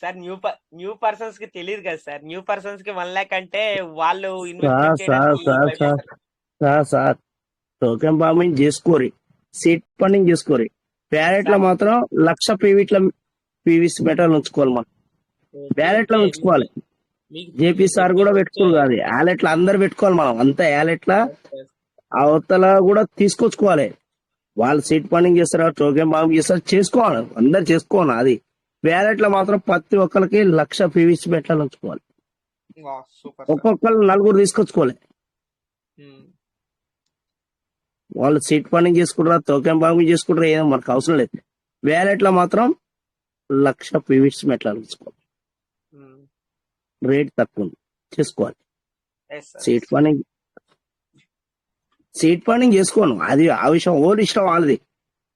సార్ న్యూ పర్సన్స్ కి తెలియదు కదా సార్. న్యూ పర్సన్స్ కి 1 lakh అంటే వాళ్ళు సార్ ఇన్వెస్ట్మెంట్ సార్ చేయడానికి సార్ సార్ భయపడతారు. సార్ టోకెన్ బాంబింగ్ చేసుకోరు, సీట్ పనింగ్ చేసుకోరు. బ్యాలెట్ లో సార్ మాత్రం 1,00,000 పీవీసీ మెటల్ ఉంచుకోవాలి. మనం బ్యాలెట్ లో ఓకే, ఉంచుకోవాలి. మీకు జేపీ సార్ కూడా పెట్టుకోరు కాదు, యాలెట్ల అందరు పెట్టుకోవాలి. మనం అంతా యాలెట్ల అవతల కూడా తీసుకొచ్చుకోవాలి. వాళ్ళు సీట్ పనింగ్ చేస్తారు, టోకెన్ బాంబింగ్ చేస్తారు, చేసుకోవాలి. అందరు చేసుకోవాలి. అది బ్యాలెట్ లో మాత్రం ప్రతి ఒక్కరికి 1,00,000 పీవీసీ మెటల్ ఉంచుకోవాలి. Super sir. ఒక్కొక్కరు 4 తీసుకొచ్చుకోవాలి. ఉమ్, వాళ్ళు సీట్ పనింగ్ చేసుకుంటారా, టోకెన్ బాంబింగ్ చేసుకుంటారా, ఏదో మనకు అవసరం లేదు. వ్యాలెట్ లో మాత్రం 1,00,000 పీవీసీ మెట్ల ఉంచుకోవాలి. ఉమ్. రేట్ తక్కువ ఉంది, చేసుకోవాలి. ఎస్ సార్, సీట్ ఎస్ సార్. పనింగ్ చేసుకోను, అది ఆ విషయం ఓడి ఇష్టం వాళ్ళది.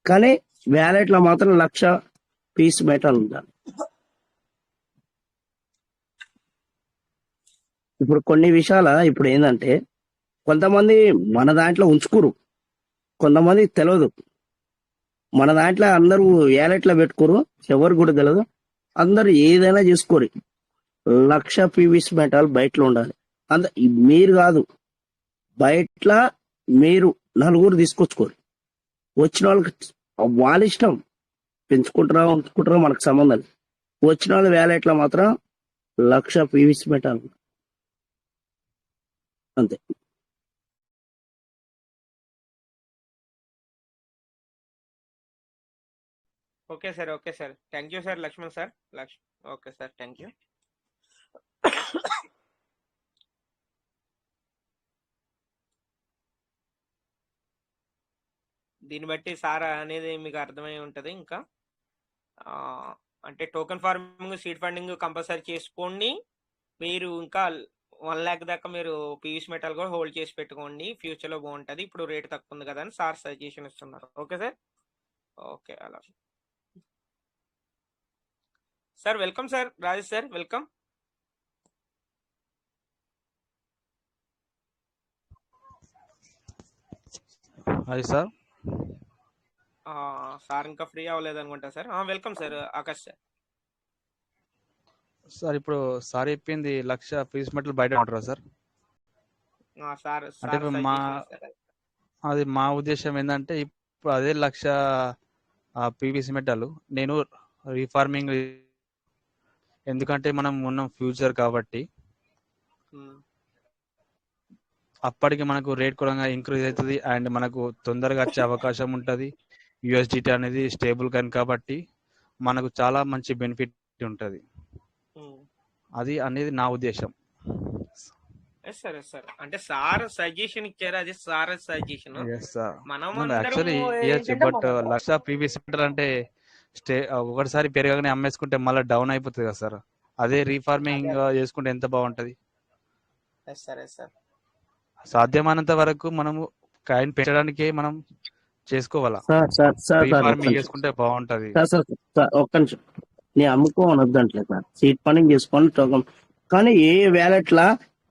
కానీ వ్యాలెట్ లో మాత్రం 1,00,000 పీస్ మెటల్ ఉండాలి. ఇప్పుడు కొన్ని ఇప్పుడు ఏంటంటే, కొంతమంది మన దాంట్లో ఉంచుకోరు, కొంతమంది తెలియదు. మన దాంట్లో అందరూ వ్యాలెట్లో పెట్టుకోరు, ఎవరు కూడా తెలియదు. అందరు ఏదైనా చేసుకోరు. 1,00,000 పీవీసీ మెటల్ బయటలో ఉండాలి. మీరు కాదు, బయట మీరు 4 తీసుకొచ్చుకోరు. వచ్చిన వాళ్ళకి వాళ్ళ ఇష్టం, పెంచుకుంటారా ఉంచుకుంటారా మనకు సంబంధం లేదు. వచ్చిన వాళ్ళ వ్యాలెట్లో మాత్రం 1,00,000 పీవీసీ మెటల్ అంతే. Okay sir, okay sir. Thank you sir, Lakshman sir. Okay sir, thank you. దీన్ని బట్టి సార్ అనేది మీకు అర్థమై ఉంటది. ఇంకా అంటే token farming, seed funding compulsory చేసుకోండి. మీరు ఇంకా 1 lakh దాకా మీరు పీవీసీ మెటల్ కూడా హోల్డ్ చేసి పెట్టుకోండి, ఫ్యూచర్ లో బాగుంటది. ఇప్పుడు రేట్ తక్కువ ఉంది కదా అని సార్ సజెషన్ ఇస్తున్నారు. Okay sir. ఓకే, అలా sir. Welcome sir, Rajesh sir, welcome. అది సార్. సార్ ఇంకా ఫ్రీ అవ్వలేదు అనుకుంటా sir. Welcome sir, Akash sir. Sir ఇప్పుడు సార్ చెప్పింది 1,00,000 పీస్ మెటల్ బయట ఉంటారా సార్? సార్ అంటే సార్ ఇప్పుడు సజెషన్ సార్. అది మా ఉద్దేశం ఏంటంటే, ఇప్పుడు అదే 1,00,000 పీవీసీ మెటల్ నేను రీఫార్మింగ్, ఎందుకంటే మనం ఉన్న ఫ్యూచర్ కాబట్టి అప్పటికి మనకు రేట్ కూడా ఇంక్రీజ్ అవుతుంది అండ్ మనకు తొందరగా వచ్చే అవకాశం ఉంటుంది. యూఎస్డిటీ అనేది స్టేబుల్ కాయిన్ కాబట్టి మనకు చాలా మంచి బెనిఫిట్ ఉంటుంది. అది అనేది నా ఉద్దేశం. సార్ అంటే సార్ సజెషన్ ఇచ్చారు, అది సార్ సజెషన్. మనం యాక్చువల్లీ ఇవ్వచ్చు, బట్ 1,00,000 పీవీసీ మెటల్ అంటే ఒకటిసారి పెరగగానే అమ్మేసుకుంటే మళ్ళీ డౌన్ అయిపోతుంది కదా సార్. అదే రీఫార్మింగ్ చేసుకుంటే ఎంత బాగుంటది. సాధ్యమైనంత వరకు మనము కాయిన్ పెంచడానికే మనం చేసుకోవాలా. Sir sir sir free sir ఒక్క ఫార్మింగ్ నిమిషం చేసుకుంటే బాగుంటది. సార్ సార్ సార్ ఒక్క నిమిషం. నేను అమ్ముకోని వద్దంటలే సార్, సీట్ ఫండింగ్ చేసుకొని టోకన్. కానీ ఏ వ్యాలెట్ లా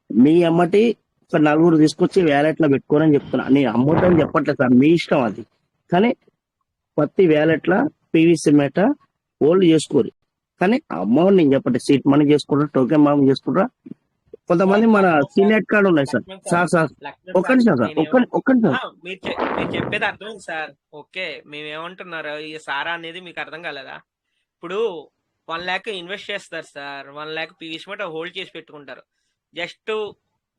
మీ అమ్మటి ఒక నలుగురు తీసుకొచ్చి వ్యాలెట్ లో పెట్టుకోరని చెప్తున్నా. నేను అమ్ముతాని చెప్పట్లేదు సార్, మీ ఇష్టం అది. కానీ ప్రతి వ్యాలెట్ లా పీవీసీ మేట హోల్డ్ చేసుకోరు. కానీ అమౌంట్ నేను చెప్పట్లేదు, సీట్ మనీ చేసుకుంటారా, టోకెన్ మామూలు చేసుకుంటారా. కొంతమంది మన సీనియర్ కార్డు ఉన్నాయి సార్. సార్ సార్ ఒక్క నిమిషం సార్, ఒక్క నిమిషం. మీరు చెప్పేది అర్థమైంది సార్. ఓకే, మేమేమంటున్నారు, ఈ సారా అనేది మీకు అర్థం కాలేదా? ఇప్పుడు 1 lakh ఇన్వెస్ట్ చేస్తారు సార్, 1 lakh పీవీసీ మాట హోల్డ్ చేసి పెట్టుకుంటారు. జస్ట్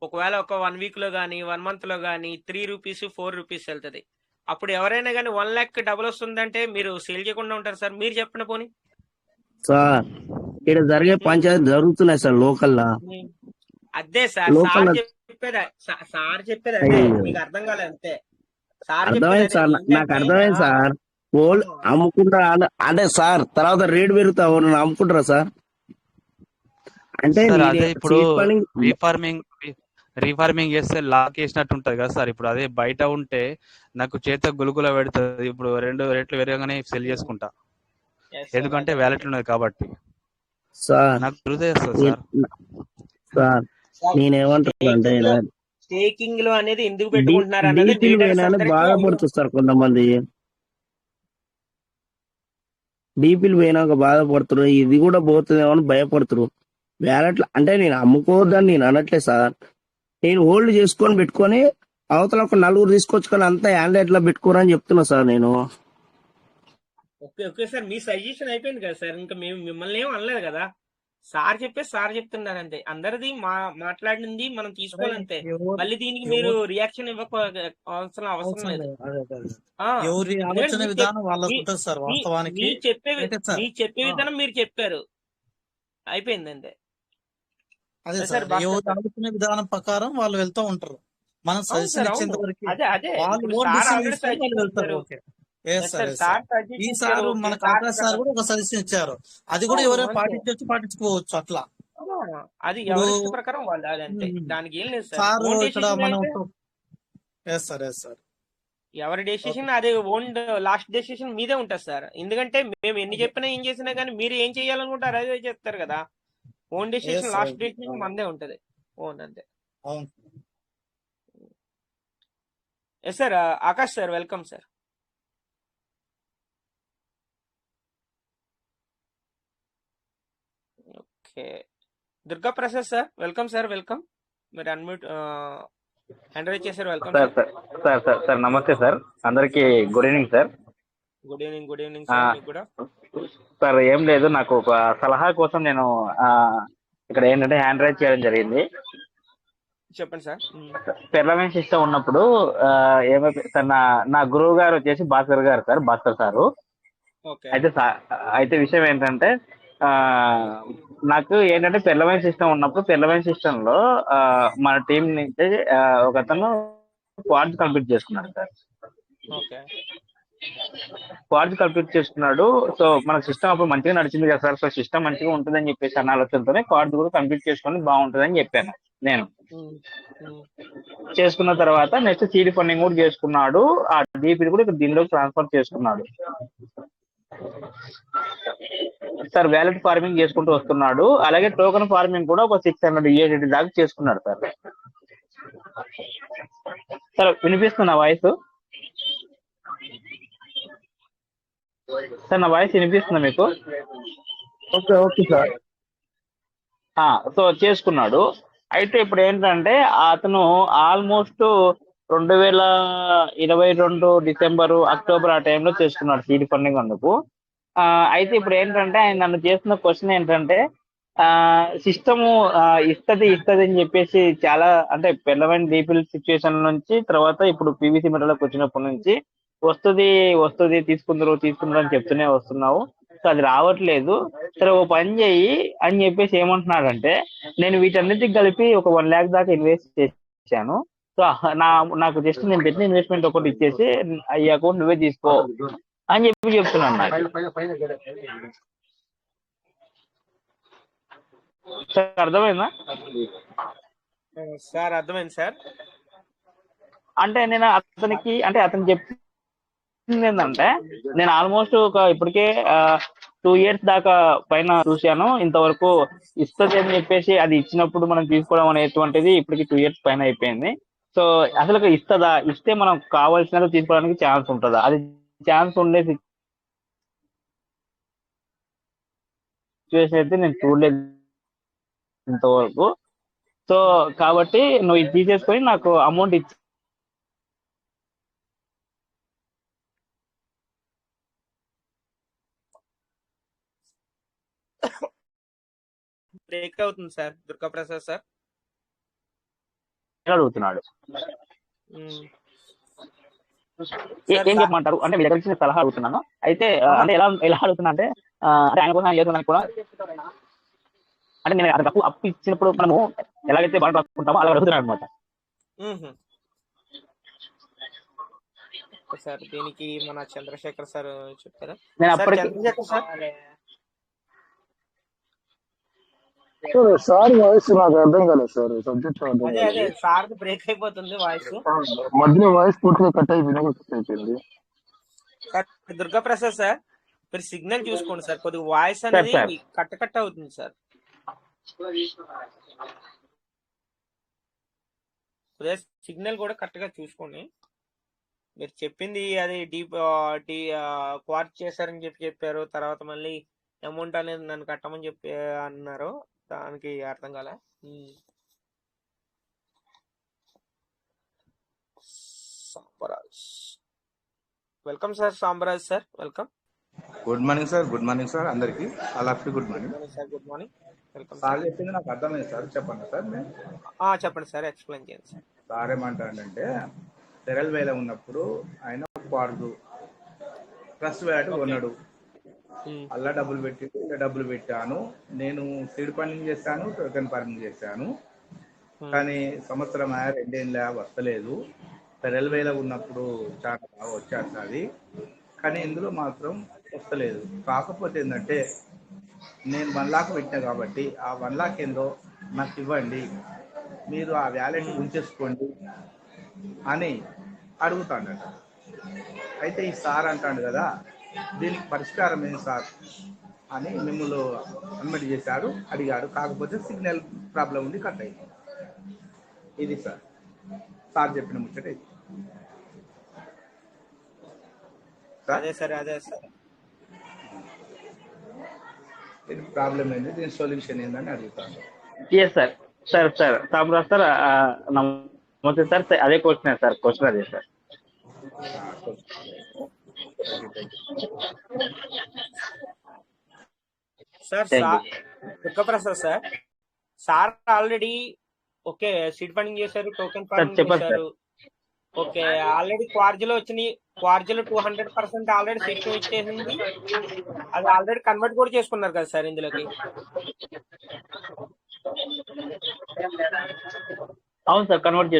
ఒకవేళ ఒక 1 week లో కానీ 1 month లో కానీ 3 రూపీస్ 4 రూపీస్ వెళ్తుంది. అప్పుడు ఎవరైనా కానీ 1 lakh డబుల్ వస్తుందంటే మీరు సేల్ చేయకుండా ఉంటారు సార్? మీరు చెప్పండి పోనీ. సార్ ఇక్కడ జరిగే పంచాయతీ జరుగుతున్నాయి సార్ లోకల్లా. అదే సార్ లోకల్ సార్ చెప్పేది అదే, మీకు అర్థం కాలేదు అంతే. సార్ అర్థమైంది సార్, నాకు అర్థమైంది సార్. హోల్డ్ అమ్ముకుంటారా అంటే సార్, తర్వాత రేట్ పెరుగుతా అమ్ముకుంటారా సార్? అంటే సార్ అదే ఇప్పుడు రీఫార్మింగ్ చేస్తే లాక్ వేసినట్టు ఉంటది కదా సార్. ఇప్పుడు అదే బయట ఉంటే నాకు చేత గులుగుల పెడుతుంది. ఇప్పుడు 2 రేట్లు పెరగగానే సెల్ చేసుకుంటా, ఎందుకంటే వ్యాలెట్ ఉన్నది కాబట్టి. సార్ నాకు దొరుకుతాయి సార్. సార్ నేనేమంటున్నా అంటే స్టేకింగ్ లో అనేది ఎందుకు పెట్టుకుంటున్నారు అనేది బాధపడుతుంది సార్. కొంతమంది డీపీలు పోయినాక బాధపడుతున్నారు, ఇది కూడా పోతుందేమో అని భయపడుతున్నారు. వ్యాలెట్ అంటే నేను అమ్ముకోవద్దని నేను అనట్లేదు సార్. నేను హోల్డ్ చేసుకొని పెట్టుకొని అవతల ఒక నలుగురు తీసుకొచ్చుకొని అంతా హ్యాండ్లైట్ లో పెట్టుకోరని చెప్తున్నా సార్ నేను. ఓకే ఓకే సార్, మీ సజెషన్ అయిపోయింది కదా సార్, ఇంకా మేము మిమ్మల్ని ఏం అనలేదు కదా. సార్ చెప్తున్నారు అంతే. అందరిది మాట్లాడింది మనం తీసుకోవాలంతే. మళ్ళీ దీనికి మీరు రియాక్షన్ ఇవ్వకపోవాల్సిన అవసరం లేదు. మీ చెప్పే విధానం మీరు చెప్పారు, అయిపోయింది అంతే. అదే సార్, ఎవరు ఆలోచన విధానం ప్రకారం వాళ్ళు వెళ్తూ ఉంటారు. మనం సజెషన్ ఇచ్చేంత వరకు ఈ సార్ మన కాకా సార్ కూడా ఒక సజెషన్ ఇచ్చారు, అది కూడా ఎవరైనా పాటించవచ్చు పాటించుకోవచ్చు అట్లా. అది ఎవరి ప్రకారం వాళ్ళు అంతే, దానికి ఏం లేదు సార్. ఇక్కడ మనం ఎవరి డెసిషన్ అదే, ఓన్ లాస్ట్ డెసిషన్ మీదే ఉంటుంది సార్. ఎందుకంటే మేము ఎన్ని చెప్పినా ఏం చేసినా కానీ మీరు ఏం చేయాలనుకుంటారు అదే చెప్తారు కదా. ఓన్ డెసిషన్ లాస్ట్ డెసిషన్ మందే ఉంటది, ఓన్ అంతే. Yes sir. Akash sir welcome sir. Okay, Durga Prasad sir welcome sir, welcome. మీరు అన్మ్యూట్ హ్యాండ్ రైజ్ చేశారు, వెల్కమ్ సార్. నమస్తే సార్, అందరికి good evening sir. Good evening sir. మీకు కూడా సార్ ఏం లేదు, నాకు ఒక సలహా కోసం నేను ఇక్కడ ఏంటంటే హ్యాండ్ రైజ్ చేయడం జరిగింది. చెప్పండి సార్. పెర్లమెంట్ సిస్టమ్ ఉన్నప్పుడు ఏమైతే సార్, నా గురువు గారు వచ్చేసి భాస్కర్ గారు సార్, భాస్కర్ సారు. అయితే విషయం ఏంటంటే నాకు ఏంటంటే పెర్లమెంట్ సిస్టమ్ ఉన్నప్పుడు పెర్లమెంట్ సిస్టమ్ లో మన టీం నుంచి ఒక అతను క్వార్ట్స్ కంప్లీట్ చేసుకున్నాడు సార్. క్వార్ట్స్ కంప్లీట్ చేసుకున్నాడు. సో మన సిస్టమ్ అప్పుడు మంచిగా నడిచింది కదా సార్. సో సిస్టమ్ మంచిగా ఉంటుందని చెప్పేసి అన్న ఆలోచనతోనే క్వార్ట్స్ కూడా కంప్లీట్ చేసుకొని బాగుంటుందని చెప్పాను నేను. చేసుకున్న తర్వాత నెక్స్ట్ సీడ్ ఫండింగ్ కూడా చేసుకున్నాడు. ఆ డీపీ కూడా దీనిలోకి ట్రాన్స్ఫర్ చేసుకున్నాడు సార్. వ్యాలెట్ ఫార్మింగ్ చేసుకుంటూ వస్తున్నాడు. అలాగే టోకెన్ ఫార్మింగ్ కూడా ఒక 600 USDT దాకా చేసుకున్నాడు సార్. సార్ వినిపిస్తున్నా వాయిస్? సార్ నా వాయిస్ వినిపిస్తుందా మీకు? Okay sir. సో చేసుకున్నాడు. అయితే ఇప్పుడు ఏంటంటే అతను ఆల్మోస్ట్ 2022 డిసెంబర్ అక్టోబర్ ఆ టైంలో చేసుకున్నాడు సీడ్ ఫండింగ్ అందుకు. అయితే ఇప్పుడు ఏంటంటే ఆయన నన్ను చేస్తున్న క్వశ్చన్ ఏంటంటే సిస్టము ఇస్తుంది అని చెప్పేసి చాలా అంటే పెర్లమెంట్ డీపీల్ సిచ్యువేషన్ నుంచి తర్వాత ఇప్పుడు పీవీసీ మెటల్లోకి వచ్చినప్పటి నుంచి వస్తుంది తీసుకుందరు అని చెప్తూనే వస్తున్నావు. సో అది రావట్లేదు. సరే ఓ పని చెయ్యి అని చెప్పేసి ఏమంటున్నాడంటే, నేను వీటన్నిటికి కలిపి ఒక 1 lakh దాకా ఇన్వెస్ట్ చేశాను. సో నాకు జస్ట్ నేను పెట్టిన ఇన్వెస్ట్మెంట్ ఒకటి ఇచ్చేసి ఈ అకౌంట్ నువ్వే తీసుకో అని చెప్పి చెప్తున్నాను. సార్ అర్థమైందా? సార్ అర్థమైంది సార్. అంటే నేను అతనికి అంటే అతను చెప్పింది ఏంటంటే నేను ఆల్మోస్ట్ ఇప్పటికే 2 years దాకా పైన చూశాను, ఇంతవరకు ఇస్తుంది అని చెప్పేసి అది ఇచ్చినప్పుడు మనం తీసుకోవడం అనేటువంటిది ఇప్పటికి 2 years పైన అయిపోయింది. సో అసలు ఇస్తుందా, ఇస్తే మనం కావాల్సినది తీసుకోవడానికి ఛాన్స్ ఉంటుందా, అది ఛాన్స్ ఉండే సిచ్యువేషన్ అయితే నేను చూడలేదు ఇంతవరకు. సో కాబట్టి నువ్వు ఇది తీసేసుకొని నాకు అమౌంట్ ఇచ్చి బ్రేక్ అవుతుంది సార్ దుర్గాప్రసాద్ సార్ అడుగుతున్నాడు. ఉమ్. ఏం చెప్పమంటారు అంటే మీ దగ్గర నుంచి సలహా అడుగుతున్నాను. అయితే అంటే ఎలా అడుగుతున్నా అంటే ఆయన కోసం చేస్తున్నాను కూడా, అంటే నేను అది అప్పు ఇచ్చినప్పుడు మనము ఎలాగైతే బాగా రాసుకుంటామో అలా అడుగుతున్నాను అనమాట. సార్ దీనికి మన చంద్రశేఖర్ సార్ చెప్తారా? నేను సార్ అప్పటికి చంద్రశేఖర్ సార్ సార్ వాయిస్ నాకు అర్థం కాలేదు సార్, సబ్జెక్ట్ అర్థం అదే కాలేదు. సార్ బ్రేక్ అయిపోతుంది వాయిస్. మధ్యలో వాయిస్ పూర్తిగా కట్ అయిపోయింది. సార్ దుర్గాప్రసాద్ సార్ మీరు సిగ్నల్ చూసుకోండి సార్, కొద్దిగా వాయిస్ అనేది కట్ అవుతుంది సార్. కొద్దిగా సిగ్నల్ కూడా కరెక్ట్ గా చూసుకోండి. మీరు చెప్పింది అది క్వార్ట్ చేశారని చెప్పారు, తర్వాత మళ్ళీ అమౌంట్ అనేది నన్ను కట్టమని చెప్పి అన్నారు, దానికి అర్థం కాలే. Sambaraj welcome sir. Sambaraj sir welcome. Good morning sir. Good morning sir అందరికి. Good morning sir. Good morning. Welcome sir. చెప్పింది నాకు అర్థమైంది సార్, చెప్పండి సార్. చెప్పండి సార్, ఎక్స్ప్లెయిన్ చేయండి సార్. సార్ ఏమంటాడంటే తెరల్ వేల ఉన్నప్పుడు ఆయన వాడు ట్రస్ట్ వ్యాట్ కొన్నాడు, అలా డబ్బులు పెట్టి ఇలా డబ్బులు పెట్టాను, నేను సీడ్ ఫండింగ్ చేశాను, టోకెన్ ఫార్మింగ్ చేశాను, కానీ సంవత్సరం 2 వస్తలేదు. తెరల్ వేల ఉన్నప్పుడు చాలా బాగా వచ్చేస్తుంది, కానీ ఇందులో మాత్రం వస్తలేదు. కాకపోతే ఏంటంటే నేను 1 lakh పెట్టినా కాబట్టి ఆ 1 lakh ఏందో నాకు ఇవ్వండి, మీరు ఆ వ్యాలెట్ ఉంచేసుకోండి అని అడుగుతాడట. అయితే ఈ సార్ అంటాడు కదా, దీనికి పరిష్కారం ఏంటి సార్ అని మిమ్మల్ని అడ్మిట్ చేశాడు, అడిగాడు. కాకపోతే సిగ్నల్ ప్రాబ్లం ఉంది, కట్ అయింది. ఇది సార్ చెప్పిన ముచ్చట ఇది. అదే సార్ దీని ప్రాబ్లం ఏంది, దీని సొల్యూషన్ ఏందని అడుగుతాను. Yes sir. Sir Sambaraj sir నమస్తే సార్. అదే క్వశ్చన్ సార్, క్వశ్చన్ అదే sir. Sir Durgaprasad sir, sir already okay seed funding చేశారు, టోకెన్ ఫార్మింగ్ చేశారు, ఓకే ఆల్రెడీ క్వార్జీలో వచ్చినాయి. క్వార్జీలో 200% ఆల్రెడీ సిస్టమ్ ఇచ్చేసింది, అది ఆల్రెడీ కన్వర్ట్ కూడా చేసుకున్నారు కదా సార్ ఇందులోకి. అవును సార్, కన్వర్ట్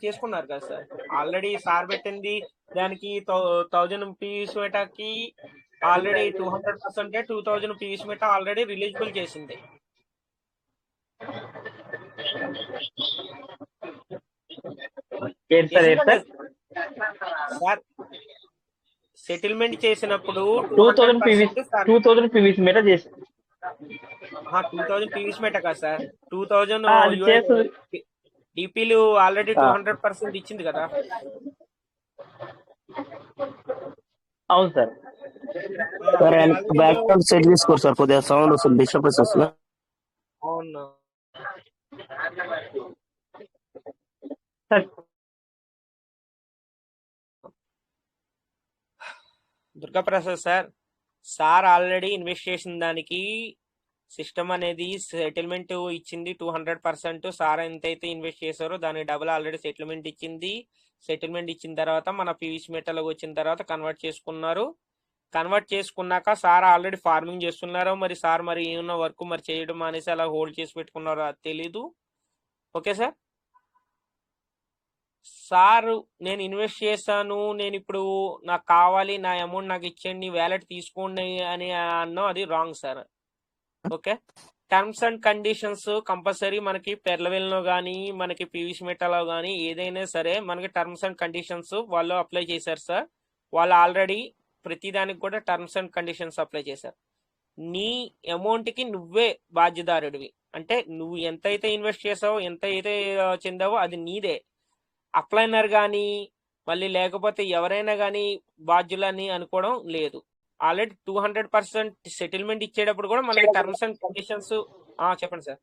చేసుకున్నారు కదా సార్. ఆల్రెడీ సార్ పెట్టింది దానికి 1000 పీవీస్ మెటాకి already 200% 2000 PVS meta already releasable చేసింది. సార్ సెటిల్మెంట్ చేసినప్పుడు 2000 పీవీస్ మెటా చేసి 2000 పీవీస్ మెటా కదా సార్, 2000 డిపిలు ఆల్రెడీ 200% ఇచ్చింది కదా. అవును సార్. బ్యాక్గ్రౌండ్ సెట్ చేసుకోరు సార్, కొద్దిగా సౌండ్ వస్తుంది, డిస్టర్బెన్స్ వస్తుంది. అవును దుర్గాప్రసాద్ సార్ ఆల్రెడీ ఇన్వెస్ట్ చేసిన దానికి సిస్టమ్ అనేది సెటిల్మెంట్ ఇచ్చింది 200%. సార్ ఎంతైతే ఇన్వెస్ట్ చేశారో దాని డబుల్ ఆల్రెడీ సెటిల్మెంట్ ఇచ్చింది. సెటిల్మెంట్ ఇచ్చిన తర్వాత మన పీవీసీ మెటల్కి వచ్చిన తర్వాత కన్వర్ట్ చేసుకున్నారు. కన్వర్ట్ చేసుకున్నాక సార్ ఆల్రెడీ ఫార్మింగ్ చేస్తున్నారు. మరి సార్ మరి ఏమన్నా వర్క్ మరి చేయడం అనేసి అలా హోల్డ్ చేసి పెట్టుకున్నారో అది తెలీదు. ఓకే సార్ నేను ఇన్వెస్ట్ చేశాను, నేను ఇప్పుడు నాకు కావాలి, నా అమౌంట్ నాకు ఇచ్చేయండి, వ్యాలెట్ తీసుకోండి అని అన్నా అది wrong sir. Okay terms and conditions compulsory మనకి పెర్లవెల్లో కానీ మనకి పీవీసీ మెటాలో కానీ ఏదైనా సరే మనకి టర్మ్స్ అండ్ కండిషన్స్ వాళ్ళు అప్లై చేశారు సార్. వాళ్ళు ఆల్రెడీ ప్రతిదానికి కూడా టర్మ్స్ అండ్ కండిషన్స్ అప్లై చేశారు. నీ అమౌంట్కి నువ్వే బాధ్యదారుడివి. అంటే నువ్వు ఎంతైతే ఇన్వెస్ట్ చేసావో ఎంతైతే చెందావో అది నీదే. అప్లైనర్ కానీ మళ్ళీ లేకపోతే ఎవరైనా కానీ బాధ్యులని అనుకోవడం లేదు. ఆల్రెడీ 200% సెటిల్మెంట్ ఇచ్చేటప్పుడు కూడా మనకి టర్మ్స్ అండ్ కండిషన్స్. చెప్పండి సార్.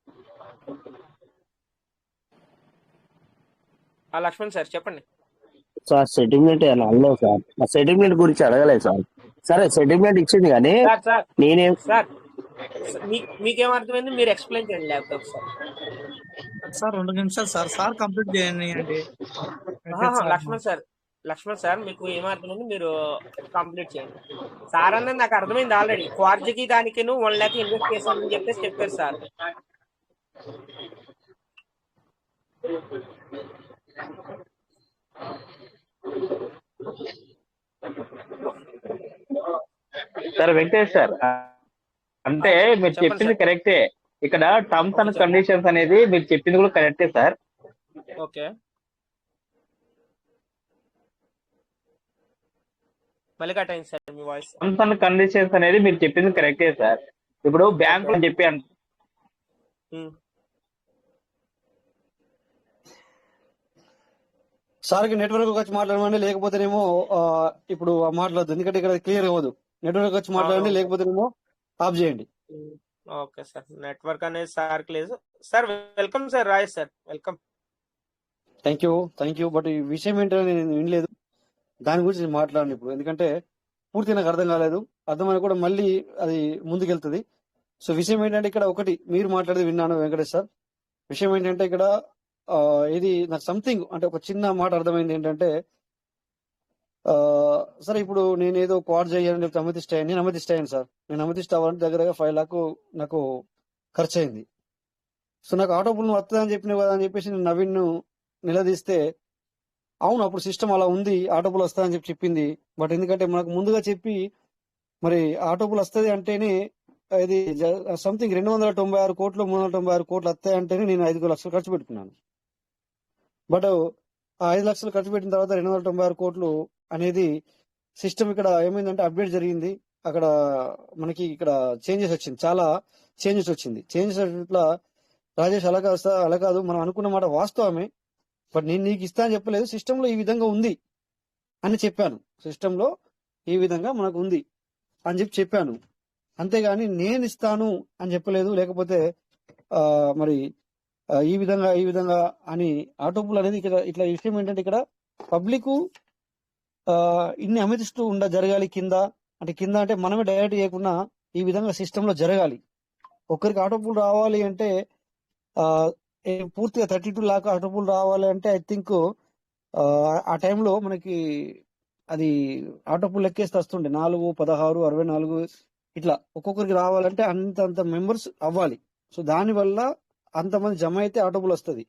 లక్ష్మణ్ సార్ చెప్పండి. సార్ సెటిల్మెంట్ అన్నా సార్, ఆ సెటిల్మెంట్ గురించి అడగలేదు సార్. సరే సెటిల్మెంట్ ఇచ్చింది కానీ సార్ నేనేం సార్ మీకేం అర్థమైంది మీరు ఎక్స్ప్లెయిన్ చేయండి ల్యాప్టాప్ సార్. సార్ 2 నిమిషాలు సార్, సార్ కంప్లీట్ చేయండి అండి. లక్ష్మణ్ సార్ మీకు ఏమర్థమైంది మీరు కంప్లీట్ చేయండి. సార్ అన్నది నాకు అర్థమైంది ఆల్రెడీ. క్వార్జీకి దానికి 1 lakh ఇన్వెస్ట్ చేశానని చెప్పేసి చెప్పారు సార్. సార్ వెంకటేష్ సార్, అంటే మీరు చెప్పండి చెప్పింది సార్. కరెక్టే. ఇక్కడ టర్మ్స్ అండ్ కండిషన్స్ అనేది మీరు చెప్పింది కూడా కరెక్టే సార్. ఓకే, మళ్ళీ కట్ అయింది sir me voice. Terms and conditions అనేది మీరు చెప్పింది కరెక్టే సార్. ఇప్పుడు బ్యాంకు అని చెప్పి సార్కి నెట్వర్క్ వచ్చి మాట్లాడమండి, లేకపోతేనేమో ఇప్పుడు మాట్లాడద్దు, ఎందుకంటే ఇక్కడ క్లియర్ అవ్వదు. నెట్వర్క్ వచ్చి మాట్లాడండి, లేకపోతేనేమో ఆఫ్ చేయండి. ఓకే సార్, నెట్వర్క్ అనేది సార్కి లేదు sir. Welcome sir, Roy sir welcome. Thank you. But ఈ విషయం ఏంటో నేను వినలేదు, దాని గురించి నేను మాట్లాడండి ఇప్పుడు, ఎందుకంటే పూర్తి నాకు అర్థం కాలేదు. అర్థమని కూడా మళ్ళీ అది ముందుకెళ్తుంది. సో విషయం ఏంటంటే ఇక్కడ ఒకటి మీరు మాట్లాడేది విన్నాను వెంకటేష్ సార్. విషయం ఏంటంటే ఇక్కడ ఇది నాకు సంథింగ్ అంటే ఒక చిన్న మాట అర్థమైంది ఏంటంటే, సరే ఇప్పుడు నేను ఏదో క్వాడ్ చేయాలని చెప్తే అమతిష్ట అయ్యాను. నేను అమతిష్ట అయ్యాను సార్. నేను అమతిష్ట అవ్వాలంటే దగ్గరగా 5 lakhs నాకు ఖర్చు అయింది. సో నాకు ఆటోపుల్ వస్తుందని చెప్పినావు కదా అని చెప్పేసి నేను నవీన్ నిలదీస్తే, అవును అప్పుడు సిస్టమ్ అలా ఉంది, ఆటోపుల్ వస్తుందని చెప్పింది. బట్ ఎందుకంటే మనకు ముందుగా చెప్పి మరి ఆటోపుల్ వస్తుంది అంటేనే ఇది సంథింగ్ 296 కోట్లు 396 కోట్లు వస్తాయి అంటేనే నేను 5 లక్షలు ఖర్చు పెట్టుకున్నాను. బట్ ఆ 5 లక్షలు ఖర్చు పెట్టిన తర్వాత 296 కోట్లు అనేది సిస్టమ్ ఇక్కడ ఏమైందంటే అప్డేట్ జరిగింది. అక్కడ మనకి ఇక్కడ చేంజెస్ వచ్చింది, చాలా చేంజెస్ వచ్చింది. చేంజెస్ ఇట్లా రాజేష్ అలా కాదు, మనం అనుకున్న మాట వాస్తవమే, బట్ నేను నీకు ఇస్తా అని చెప్పలేదు. సిస్టంలో ఈ విధంగా ఉంది అని చెప్పాను. సిస్టంలో ఈ విధంగా మనకు ఉంది అని చెప్పాను, అంతేగాని నేను ఇస్తాను అని చెప్పలేదు. లేకపోతే మరి ఈ విధంగా అని ఆటోపుల్ అనేది ఇక్కడ ఇట్లా విషయం ఏంటంటే ఇక్కడ పబ్లిక్ ఇన్ని అమితిస్తూ జరగాలి కింద అంటే మనమే డైరెక్ట్ చేయకుండా ఈ విధంగా సిస్టమ్ లో జరగాలి. ఒక్కరికి ఆటోపుల్ రావాలి అంటే పూర్తిగా 32 lakh ఆటోపుల్ రావాలి అంటే ఐ థింక్ ఆ టైంలో మనకి అది ఆటోపుల్ లెక్కేస్తే వస్తుండే 4, 16, 64 ఇట్లా ఒక్కొక్కరికి రావాలంటే అంత మెంబర్స్ అవ్వాలి. సో దానివల్ల అంతమంది జమ అయితే ఆటోపుల్ వస్తుంది.